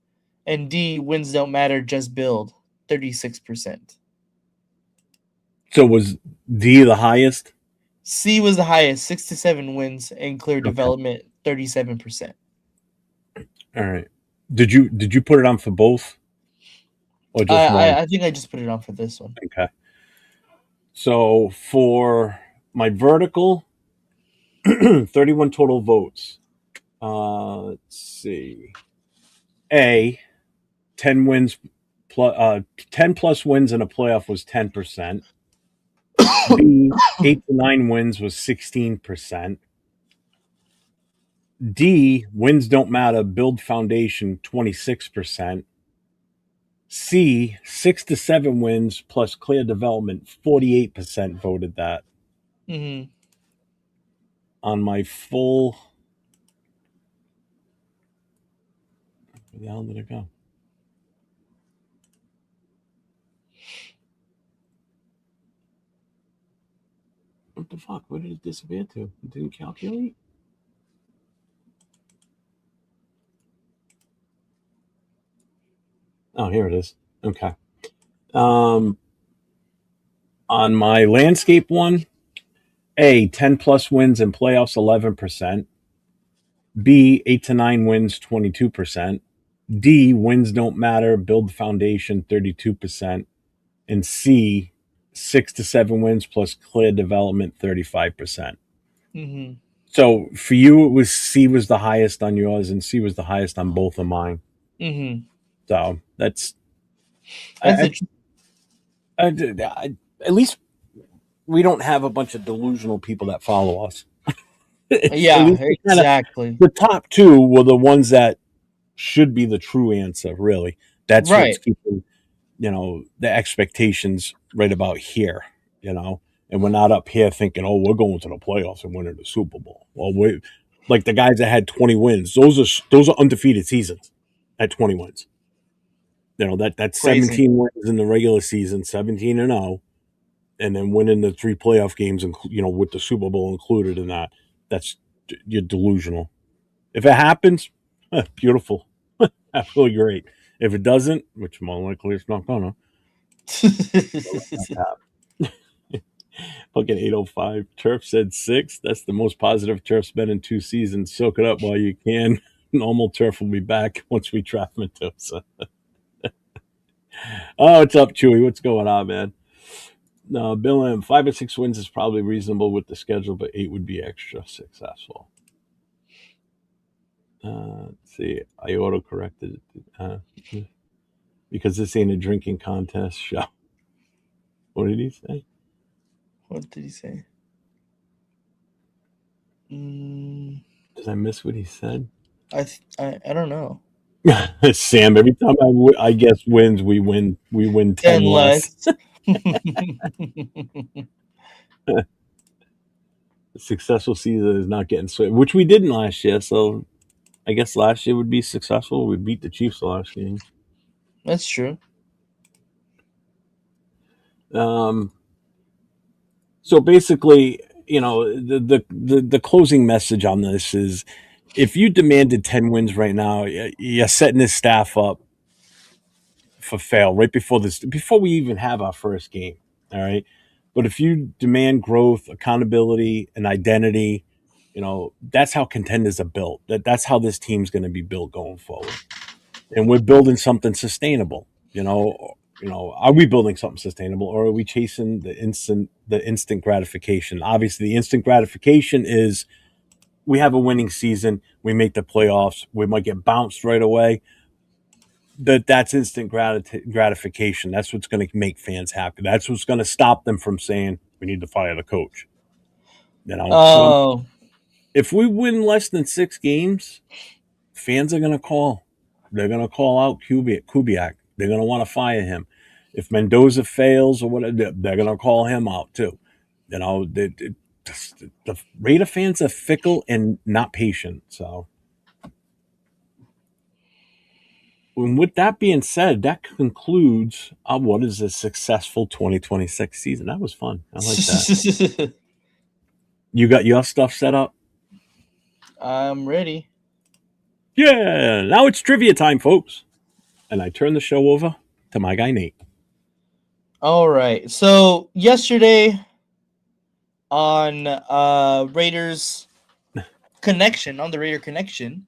And D, wins don't matter, just build, 36%. So was D the highest? C was the highest, 6 to 7 wins and clear development, 37%. All right. Did you put it on for both? Or just one? I think I just put it on for this one. Okay. So for my vertical, 31 total votes. Let's see. A, 10 wins plus 10 plus wins in a playoff was 10%. B, 8 to 9 wins was 16%. D, wins don't matter, build foundation 26%. C, 6 to 7 wins plus clear development 48% voted that. Mm-hmm. On my full, where the hell did it go? What the fuck? Where did it disappear to? It didn't calculate? Oh, here it is. Okay. On my landscape one, A, 10 plus wins in playoffs, 11%. B, 8 to 9 wins, 22%. D, wins don't matter, build foundation, 32%. And C, 6 to 7 wins plus clear development, 35%. Mm-hmm. So for you, it was C was the highest on yours, and C was the highest on both of mine. Mm-hmm. So that's interesting. At least we don't have a bunch of delusional people that follow us. Yeah, exactly. The top two were the ones that should be the true answer, really. That's right. What's keeping, the expectations right about here, and we're not up here thinking, oh, we're going to the playoffs and winning the Super Bowl. Well, we like the guys that had 20 wins. Those are undefeated seasons at 20 wins. That's Crazy. 17 wins in the regular season, 17-0, and then winning the 3 playoff games, and with the Super Bowl included in that. That's You're delusional. If it happens, beautiful, absolutely great. If it doesn't, which more likely it's not gonna, fucking 805. Turf said 6. That's the most positive Turf's been in 2 seasons. Soak it up while you can. Normal Turf will be back once we draft Mendoza. Oh, what's up, Chewy? What's going on, man? No, Bill M. 5 or 6 wins is probably reasonable with the schedule, but 8 would be extra successful. Let's see. I auto corrected it because this ain't a drinking contest show. What did he say? What did he say? Did I miss what he said? I don't know. Sam, every time I guess wins, we win 10 less. A successful season is not getting swept, which we didn't last year. So I guess last year would be successful. We beat the Chiefs the last game. That's true. So basically, the closing message on this is, if you demanded 10 wins right now, you're setting this staff up for fail right before we even have our first game. All right. But if you demand growth, accountability, and identity, that's how contenders are built. That's how this team's going to be built going forward. And we're building something sustainable. Are we building something sustainable, or are we chasing the instant gratification? Obviously, the instant gratification is we have a winning season, we make the playoffs, we might get bounced right away. That's instant gratification. That's what's going to make fans happy. That's what's going to stop them from saying we need to fire the coach. Oh, if we win less than 6 games, fans are going to call. They're going to call out Kubiak. They're going to want to fire him. If Mendoza fails or whatever, they're going to call him out too. The Raider fans are fickle and not patient. So, and with that being said, that concludes what is a successful 2026 season. That was fun. I like that. You got your stuff set up? I'm ready. Yeah. Now it's trivia time, folks. And I turn the show over to my guy, Nate. All right. So yesterday on Raiders Connection, on the Raider Connection,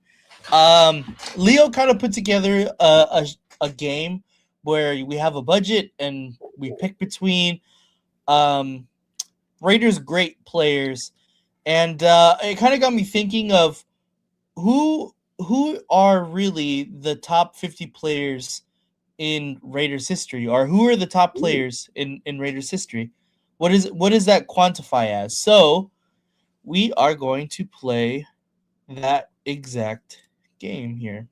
Leo kind of put together a game where we have a budget and we pick between Raiders great players, and it kind of got me thinking of who are really the top 50 players in Raiders history, or who are the top players in Raiders history. What does that quantify as? So we are going to play that exact game here.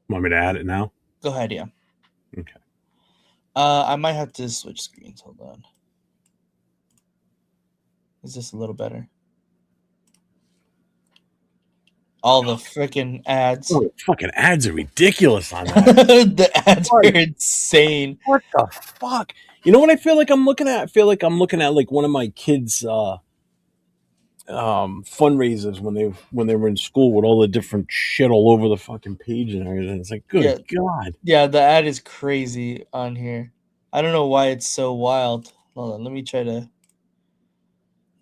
Want me to add it now? Go ahead, yeah. Okay. I might have to switch screens. Hold on. Is this a little better? All the freaking ads. Oh, the fucking ads are ridiculous on that. The ads are insane. What the fuck? You know what I feel like I'm looking at? I feel like I'm looking at like one of my kids' fundraisers when they were in school with all the different shit all over the fucking page and everything. It's like, good God. Yeah, the ad is crazy on here. I don't know why it's so wild. Hold on, let me try to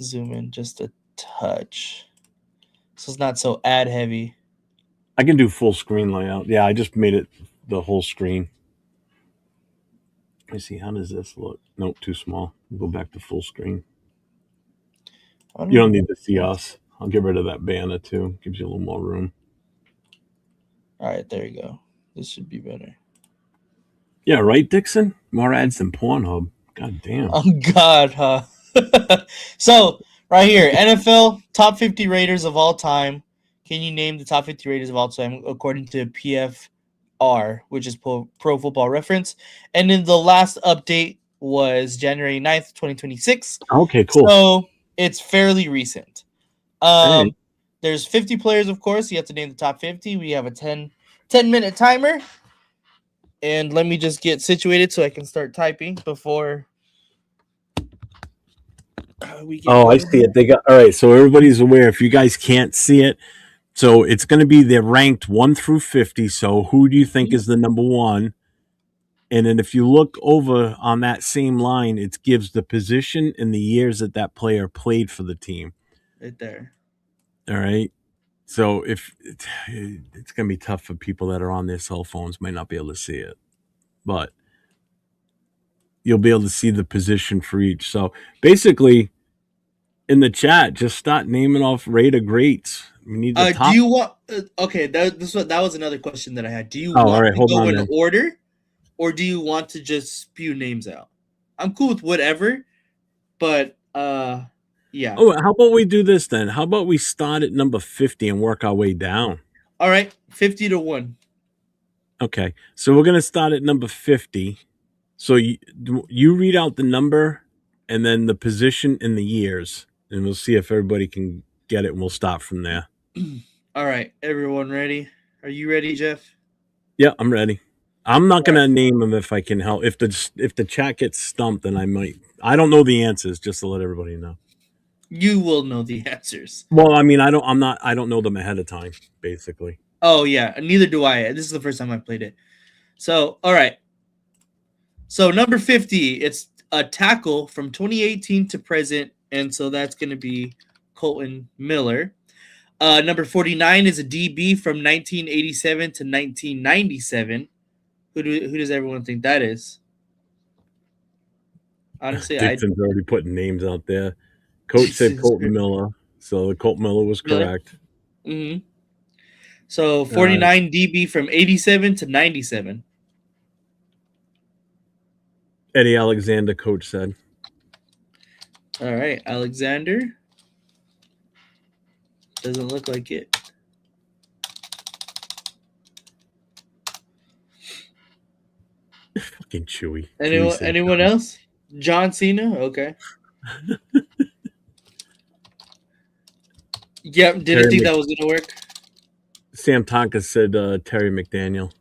zoom in just a touch. So it's not so ad heavy. I can do full screen layout. Yeah, I just made it the whole screen. Let me see, how does this look? Nope, too small. We'll go back to full screen. You don't need to see us. I'll get rid of that banner too. Gives you a little more room. All right, there you go. This should be better. Yeah, right, Dixon? More ads than Pornhub. God damn. Oh, God, huh? So, right here, NFL top 50 Raiders of all time. Can you name the top 50 Raiders of all time according to PFF? which is Pro Football Reference. And then the last update was January 9th, 2026. Okay, cool. So it's fairly recent. All right. There's 50 players, of course. You have to name the top 50. We have a 10-minute timer. And let me just get situated so I can start typing before we get Oh, I going see here. it. They got all right. So everybody's aware. If you guys can't see it, so it's going to be they're ranked 1 through 50. So who do you think is the number one? And then if you look over on that same line, it gives the position and the years that that player played for the team. Right there. All right. So if it's going to be tough for people that are on their cell phones, might not be able to see it, but you'll be able to see the position for each. So basically, in the chat, just start naming off rate greats. We need the Do top. you want? Okay, that was another question that I had. Do you Oh, all want right. to Hold go on in then. order, or do you want to just spew names out? I'm cool with whatever, but yeah. Oh, how about we do this then? How about we start at number 50 and work our way down? All right, 50-1. Okay. So we're going to start at number 50. So you read out the number and then the position and the years, and we'll see if everybody can get it, and we'll stop from there. All right, everyone ready? Are you ready, Jeff? Yeah, I'm ready. I'm not All going right. to name them if I can help. If the chat gets stumped, then I might. I don't know the answers, just to let everybody know. You will know the answers. Well, I mean, I don't know them ahead of time, basically. Oh yeah, neither do I. This is the first time I played it. So, all right. So number 50, it's a tackle from 2018 to present, and so that's going to be Colton Miller. Number 49 is a DB from 1987 to 1997. Who does everyone think that is? Honestly, Dixon's already putting names out there. Coach said Colton Miller, so Colton Miller was correct. Mm-hmm. So 49 DB from 87 to 97. Eddie Alexander, coach said. All right, Alexander. Doesn't look like it. Fucking Chewy. Anyone else? John Cena? Okay. Yep, didn't think that was going to work. Sam Tonka said Terry McDaniel.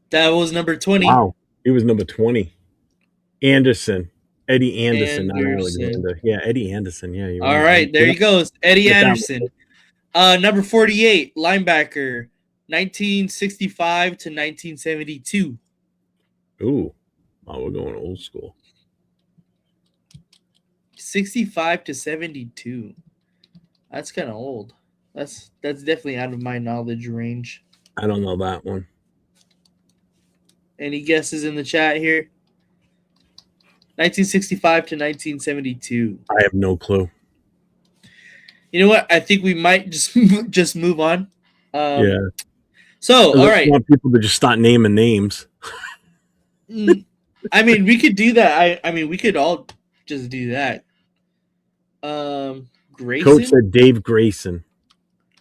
That was number 20. Wow. He was number 20. Anderson. Eddie Anderson, not Alexander. Yeah, Eddie Anderson. Yeah. All right, there he goes. Eddie Anderson. Number 48, linebacker, 1965 to 1972. Ooh. Oh, we're going old school. 65 to 72. That's kind of old. That's definitely out of my knowledge range. I don't know that one. Any guesses in the chat here? 1965 to 1972. I have no clue. You know what? I think we might just move on. Yeah. So, all right. I want people to just start naming names. I mean, we could do that. I mean, we could all just do that. Grayson? Coach said Dave Grayson.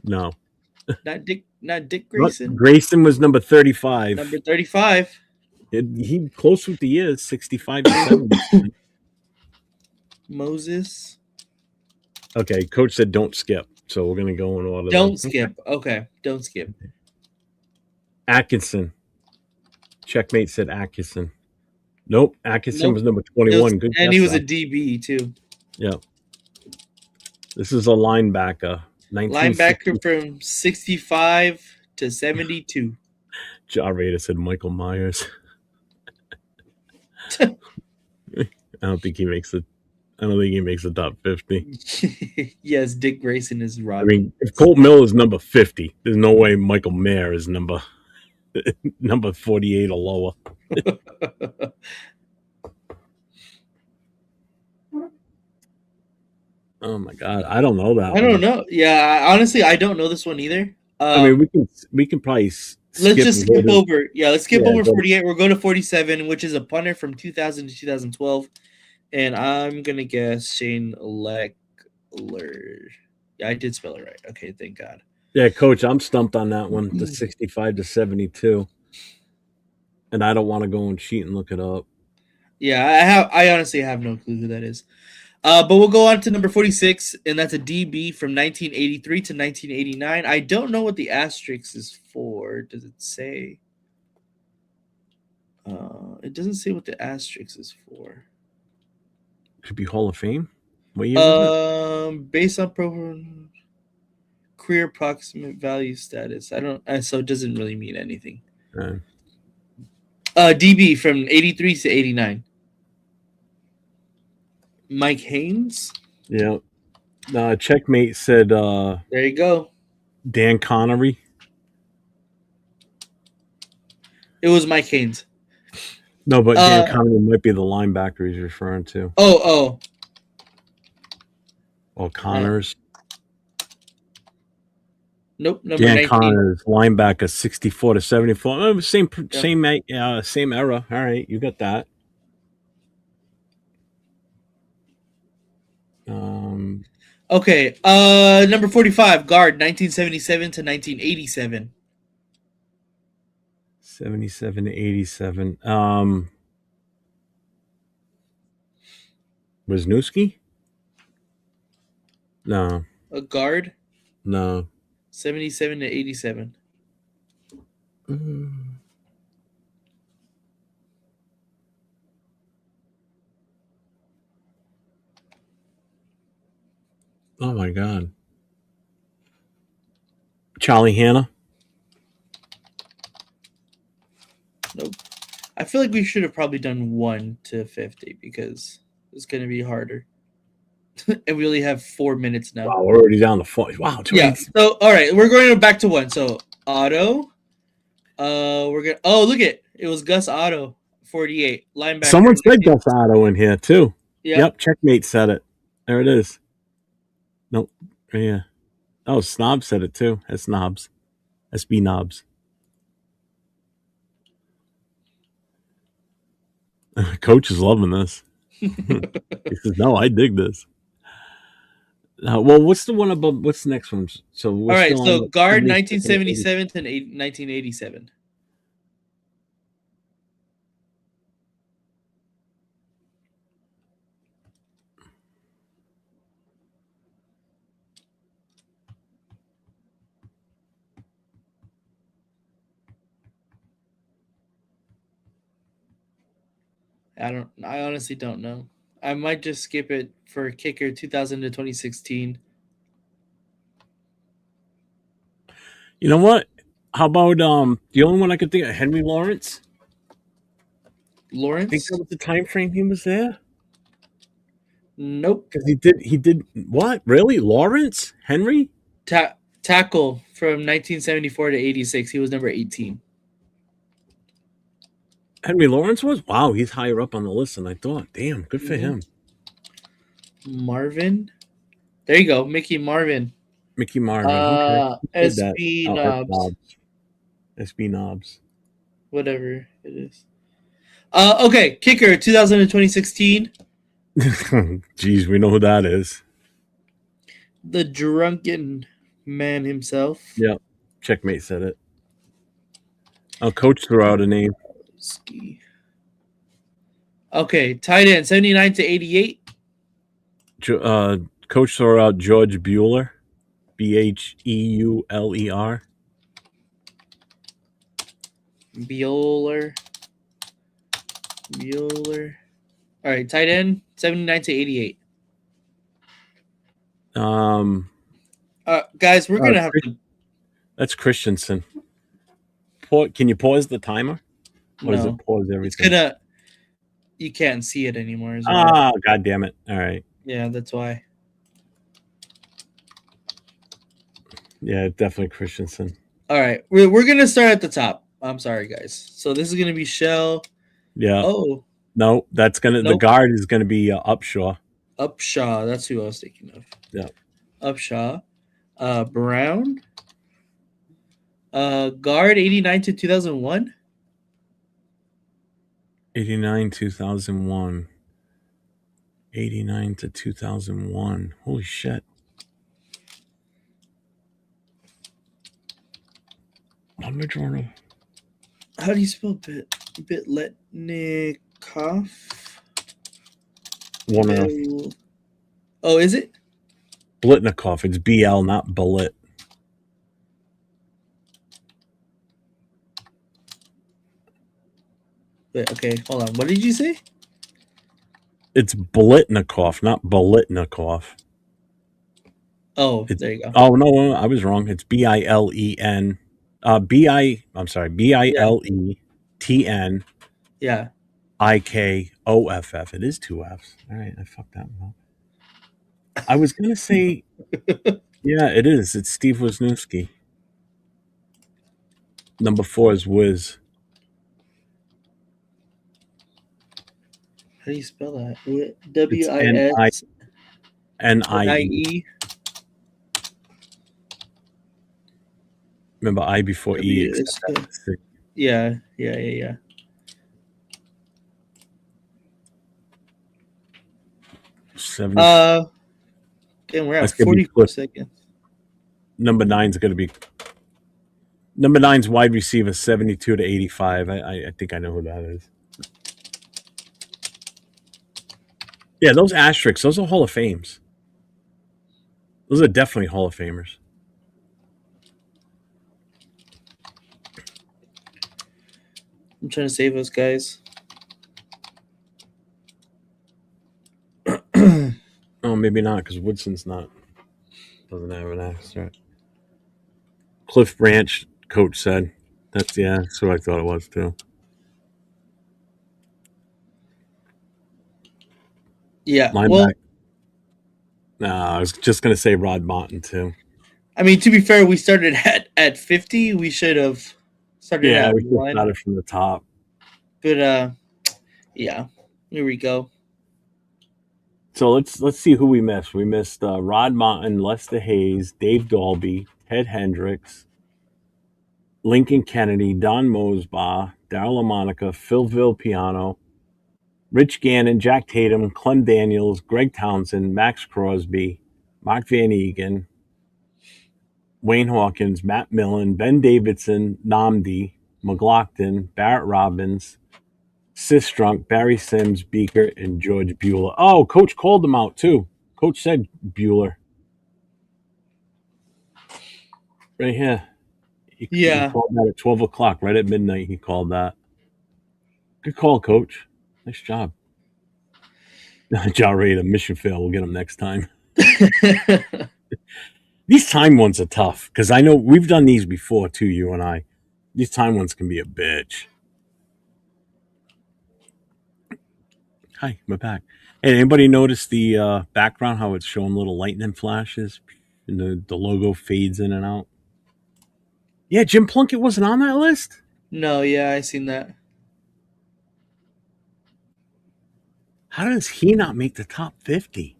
No. Not Dick Grayson. Grayson was number 35. Number 35. He close with the years, 65 to 70. Moses. Okay, coach said don't skip. So we're going to go in order. Don't skip. Okay, don't skip. Atkinson. Checkmate said Atkinson. Nope, Atkinson was number 21. Good and guess, he was though. a DB too. Yeah. This is a linebacker. Linebacker from 65 to 72. Jarrada said Michael Myers. I don't think he makes the top 50. Yes, Dick Grayson is right. I mean, if Colt Mill is number 50, there's no way Michael Mayer is number 48 or lower. Oh my god, I don't know that. I don't know. Yeah, honestly, I don't know this one either. I mean, we can probably let's just skip over. Yeah, let's skip over 48. We'll go to 47, which is a punter from 2000 to 2012, and I'm gonna guess Shane Leckler. Yeah, I did spell it right. Okay, thank God. Yeah, coach, I'm stumped on that one. The 65 to 72. And I don't want to go and cheat and look it up. Yeah, I honestly have no clue who that is. But we'll go on to number 46, and that's a DB from 1983 to 1989. I don't know what the asterisk is for. Does it say? It doesn't say what the asterisk is for. Could be Hall of Fame. What year is it? Based on career approximate value status. I don't. So it doesn't really mean anything. Uh, DB from 83 to 89. Mike Haynes. yeah. Checkmate said There you go. Dan Connery. It was Mike Haynes. No, but Dan Connery might be the linebacker he's referring to. Oh. Well, Connors. Nope. Number Dan 19. Connors, linebacker, 64 to 74. Oh, same era. All right, you got that. Okay. Number 45, guard, 1977 to 1987. 77 to 87. Wisniewski? No. A guard, No. 77 to 87. Oh my God. Charlie Hanna? Nope. I feel like we should have probably done 1 to 50 because it's going to be harder. And we only have 4 minutes now. Wow, we're already down to 4. Wow. Yeah. So, all right, we're going back to 1. So, Otto. We're going to. Oh, look it. It was Gus Otto, 48. Linebacker. Someone said Gus Otto in here, too. Yep. Checkmate said it. There it is. Nope. Yeah. Oh, Snob said it, too. That's Knobs. SB Knobs. Coach is loving this. He says, "No, I dig this." Well, what's the one above? What's the next one? So we're all right. still So on guard 1977 to 1987. I honestly don't know. I might just skip it for kicker 2000 to 2016. You know what? How about the only one I could think of, Henry Lawrence? I think Lawrence? that was the time frame he was there. Nope. Because he did what? Really? Lawrence? Henry? Tackle from 1974 to 86. He was number 18. Henry Lawrence was? Wow, he's higher up on the list than I thought. Damn, good for him. Marvin. There you go, Mickey Marvin. Mickey Marvin. Okay. SB Knobs. SB Knobs. Whatever it is. Okay, kicker 2000 to 2016. Jeez, we know who that is. The drunken man himself. Yep. Checkmate said it. Coach threw out a name. Okay, tight end 79 to 88. Coach threw out George Bueller. Bheuler. Bueller. All right, tight end 79 to 88. Guys, we're gonna have to. That's Christensen. Can you pause the timer? Or does it pause everything? It's gonna. You can't see it anymore. As well. Ah, God damn it! All right. Yeah, that's why. Yeah, definitely Christensen. All right, we're gonna start at the top. I'm sorry, guys. So this is gonna be Shell. Yeah. Oh. No, that's gonna. Nope. The guard is gonna be Upshaw. Upshaw. That's who I was thinking of. Yeah. Upshaw. Brown. Guard 89 to 2001. 89 2001. 89 to 2001. Holy shit. Am I drawing How do you spell Bitletnikov? one of Oh, is it? Blitnikoff? It's BL, not Bullet. Wait, okay, hold on. What did you say? It's Blitnikoff, not Bolitnikov. Oh, It's there you go. oh no, I was wrong. It's BILEN. I'm sorry, Yeah, BILETN yeah. IKOFF. It is two F's. All right, I fucked that one up. I was gonna say, yeah, it is. It's Steve Wisniewski. Number 4 is Wiz. How do you spell that? It's N I E. WISNIE Remember I before E, except WS. that's 6. Yeah, yeah, yeah, yeah. 70. Damn, we're That's at gonna be 44 Cliff. seconds. Number 9's gonna be number 9's wide receiver, 72 to 85. I think I know who that is. Yeah, those asterisks, those are Hall of Fames. Those are definitely Hall of Famers. I'm trying to save us, guys. Oh, maybe not, because Woodson's doesn't have an asterisk. Cliff Branch, coach said. That's what I thought it was too. Yeah, well, Linebacker. No, I was just gonna say Rod Martin too. I mean, to be fair, we started at 50. We should have started Yeah, at we just 1. started from the top. But yeah, here we go. So let's see who we missed. We missed Rod Martin, Lester Hayes, Dave Dalby, Ted Hendricks, Lincoln Kennedy, Don Mosbaugh, Darryl LaMonica, Phil Villapiano, Rich Gannon, Jack Tatum, Clem Daniels, Greg Townsend, Max Crosby, Mark Van Egan, Wayne Hawkins, Matt Millen, Ben Davidson, Namdi, McLaughlin, Barrett Robbins, Sistrunk, Barry Sims, Beaker, and George Bueller. Oh, Coach called them out too. Coach said Bueller. Right here. He Yeah. called that at 12 o'clock, right at midnight. He called that. Good call, Coach. Nice job. John Ray, the mission fail. We'll get him next time. These time ones are tough because I know we've done these before too, you and I. These time ones can be a bitch. Hi, we're back. Hey, anybody notice the background, how it's showing little lightning flashes and the logo fades in and out? Yeah, Jim Plunkett wasn't on that list? No, yeah, I seen that. How does he not make the top 50?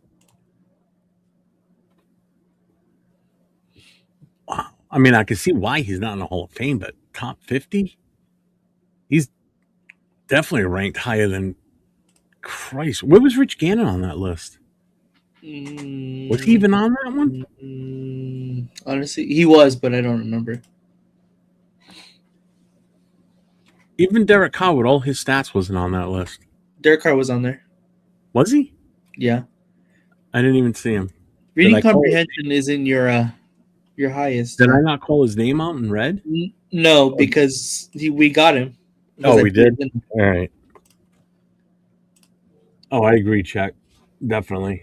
Wow. I mean, I can see why he's not in the Hall of Fame, but top 50? He's definitely ranked higher than Christ. Where was Rich Gannon on that list? Was he even on that one? Honestly, he was, but I don't remember. Even Derek Carr with all his stats wasn't on that list. Derek Carr was on there. Was he? Yeah. I didn't even see him. Reading comprehension isn't your highest. Did I not call his name out in red? No, because we got him. Oh, we did? All right. Oh, I agree, Chuck. Definitely.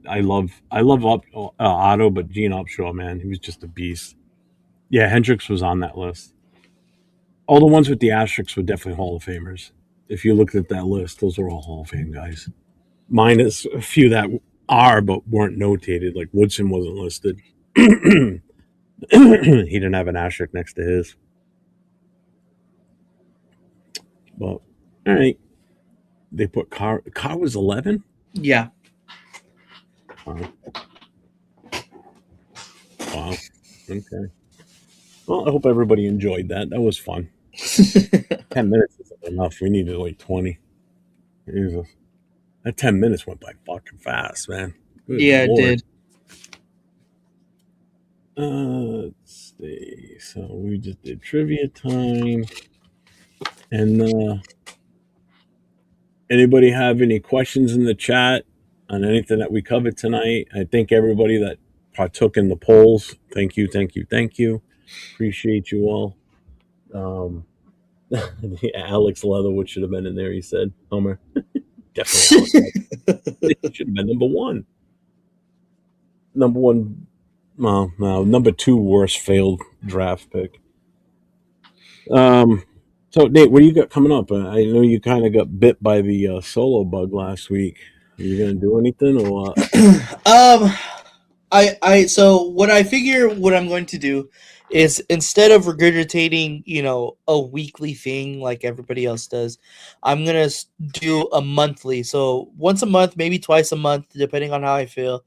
I love Otto, but Gene Upshaw, man, he was just a beast. Yeah, Hendricks was on that list. All the ones with the asterisks were definitely Hall of Famers. If you looked at that list, those are all Hall of Fame guys. Minus a few that are but weren't notated, like Woodson wasn't listed. He didn't have an asterisk next to his. But all right. They put Carr was 11? Yeah. Wow. Okay. Well, I hope everybody enjoyed that. That was fun. 10 minutes isn't enough. We needed like 20. Jesus. That 10 minutes went by fucking fast, man. Good yeah, Lord. it did. Let's see. So we just did trivia time. And anybody have any questions in the chat on anything that we covered tonight? I thank everybody that partook in the polls. Thank you, thank you, thank you. Appreciate you all. Alex Leatherwood should have been in there, he said. Homer. Definitely Alex Leatherwood. He should have been number one. Number one, well, no, number two worst failed draft pick. So Nate, what do you got coming up? I know you kind of got bit by the solo bug last week. Are you gonna do anything or what? So what I figure what I'm going to do is instead of regurgitating, a weekly thing like everybody else does, I'm gonna do a monthly. So once a month, maybe twice a month, depending on how I feel.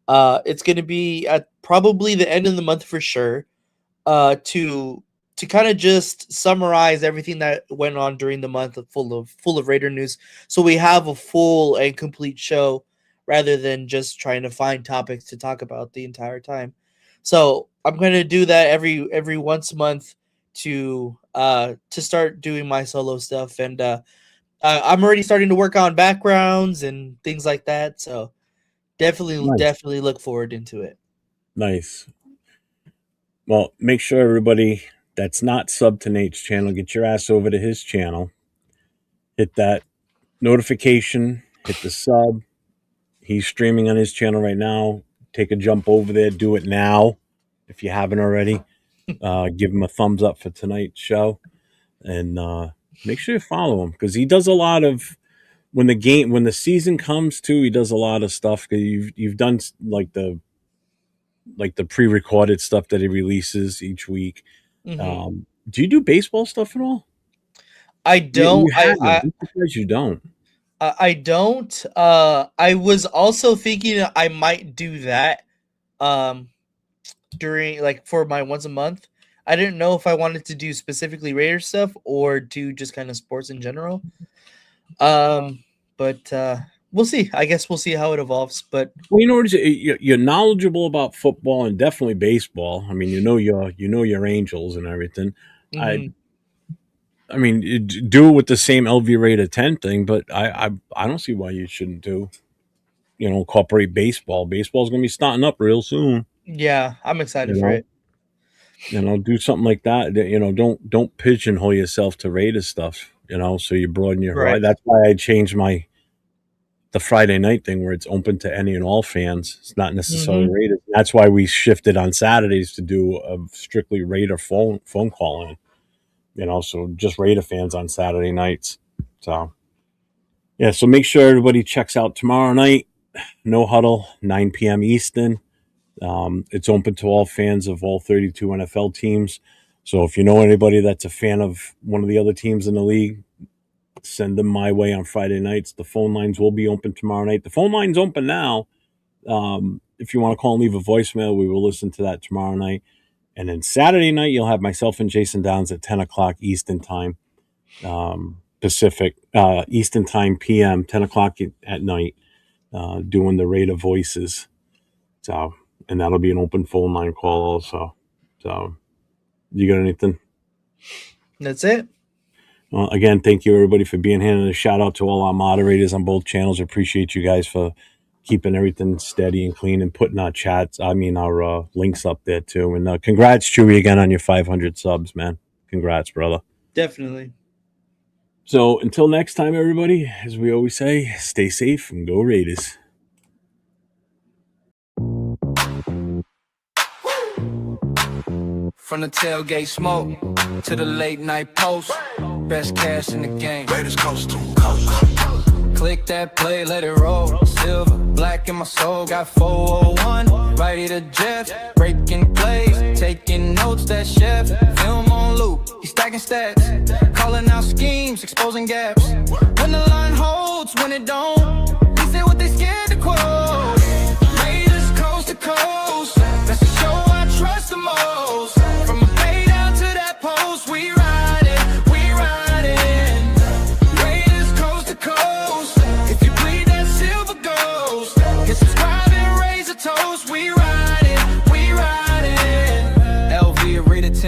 It's gonna be at probably the end of the month for sure. To kind of just summarize everything that went on during the month, full of Raider news, so we have a full and complete show rather than just trying to find topics to talk about the entire time. So I'm going to do that every once a month to start doing my solo stuff, and I'm already starting to work on backgrounds and things like that. So Nice. definitely look forward into it. Nice. Well, make sure everybody that's not sub to Nate's channel, get your ass over to his channel. Hit that notification, hit the sub. He's streaming on his channel right now. Take a jump over there. Do it now if you haven't already. Give him a thumbs up for tonight's show. And make sure you follow him because he does a lot of when the season comes too. He does a lot of stuff. You've done like the pre-recorded stuff that he releases each week. Mm-hmm. Do you do baseball stuff at all? I don't. I'm surprised you don't. I don't. I was also thinking I might do that during for my once a month. I didn't know if I wanted to do specifically Raiders stuff or do just kind of sports in general. But we'll see. I guess we'll see how it evolves. But you're knowledgeable about football and definitely baseball. I mean, you know your Angels and everything. mm-hmm. I mean, do it with the same LV rate of 10 thing, but I don't see why you shouldn't incorporate baseball. Baseball's going to be starting up real soon. Yeah, I'm excited for it. Do something like that. Don't pigeonhole yourself to Raiders stuff, so you broaden your horizon. That's why I changed the Friday night thing where it's open to any and all fans. It's not necessarily Raiders. That's why we shifted on Saturdays to do a strictly Raider phone call in. So just Raider fans on Saturday nights. So, yeah, so make sure everybody checks out tomorrow night. No Huddle, 9 p.m. Eastern. It's open to all fans of all 32 NFL teams. So if you know anybody that's a fan of one of the other teams in the league, send them my way on Friday nights. The phone lines will be open tomorrow night. The phone line's open now. If you want to call and leave a voicemail, we will listen to that tomorrow night. And then Saturday night, you'll have myself and Jason Downs at 10 o'clock Eastern time, Pacific, Eastern time PM, 10 o'clock at night, doing the Raider voices. So, and that'll be an open phone line call also. So, you got anything? That's it. Well, again, thank you everybody for being here, and a shout out to all our moderators on both channels. I appreciate you guys for keeping everything steady and clean and putting our our links up there too. And congrats, Chewy, again on your 500 subs, man. Congrats, brother. Definitely. So until next time, everybody, as we always say, stay safe and go Raiders. From the tailgate smoke to the late night post, best cash in the game. Raiders coast to coast. Click that play, let it roll. Silver, black in my soul, got 401. Righty to Jeff, breaking plays, taking notes, that chef. Film on loop, he stacking stats, calling out schemes, exposing gaps. When the line holds, when it don't, he say what they scared to quote. Raiders coast to coast, that's the show I trust the most. From a bay down to that post, we ride it, we ride it. Raiders coast to coast, if you bleed that silver ghost, hit subscribe and raise a toast. We ride it, we ride it. LV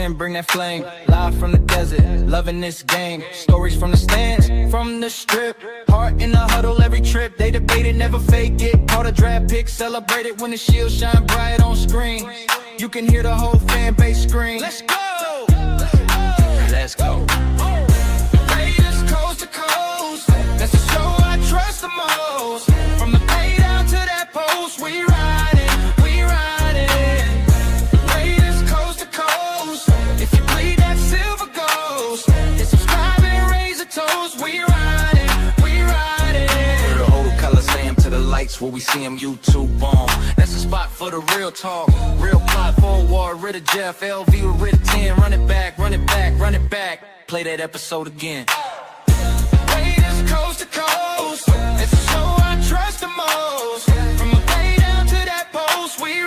in, bring that flame. Live from the desert, loving this game. Stories from the stands, from the strip. Heart in the huddle every trip. They debate it, never fake it. Call the draft pick, celebrate it when the shield shine bright on screen. You can hear the whole fan base scream. Let's go! Let's go. Raiders coast to coast. That's the show I trust the most. From the bay down to that post, we ride it, we ride it. Raiders coast to coast. If you bleed that silver ghost, then subscribe and raise a toast. We ride it, we ride it. The whole Coliseum to the lights where we see them YouTube on. That's the spot for the real talk. Real plot forward, rid of Jeff, LV with rid of 10. Run it back, run it back, run it back. Play that episode again. Raiders coast to coast. It's the show I trust the most. From the bay down to that post, we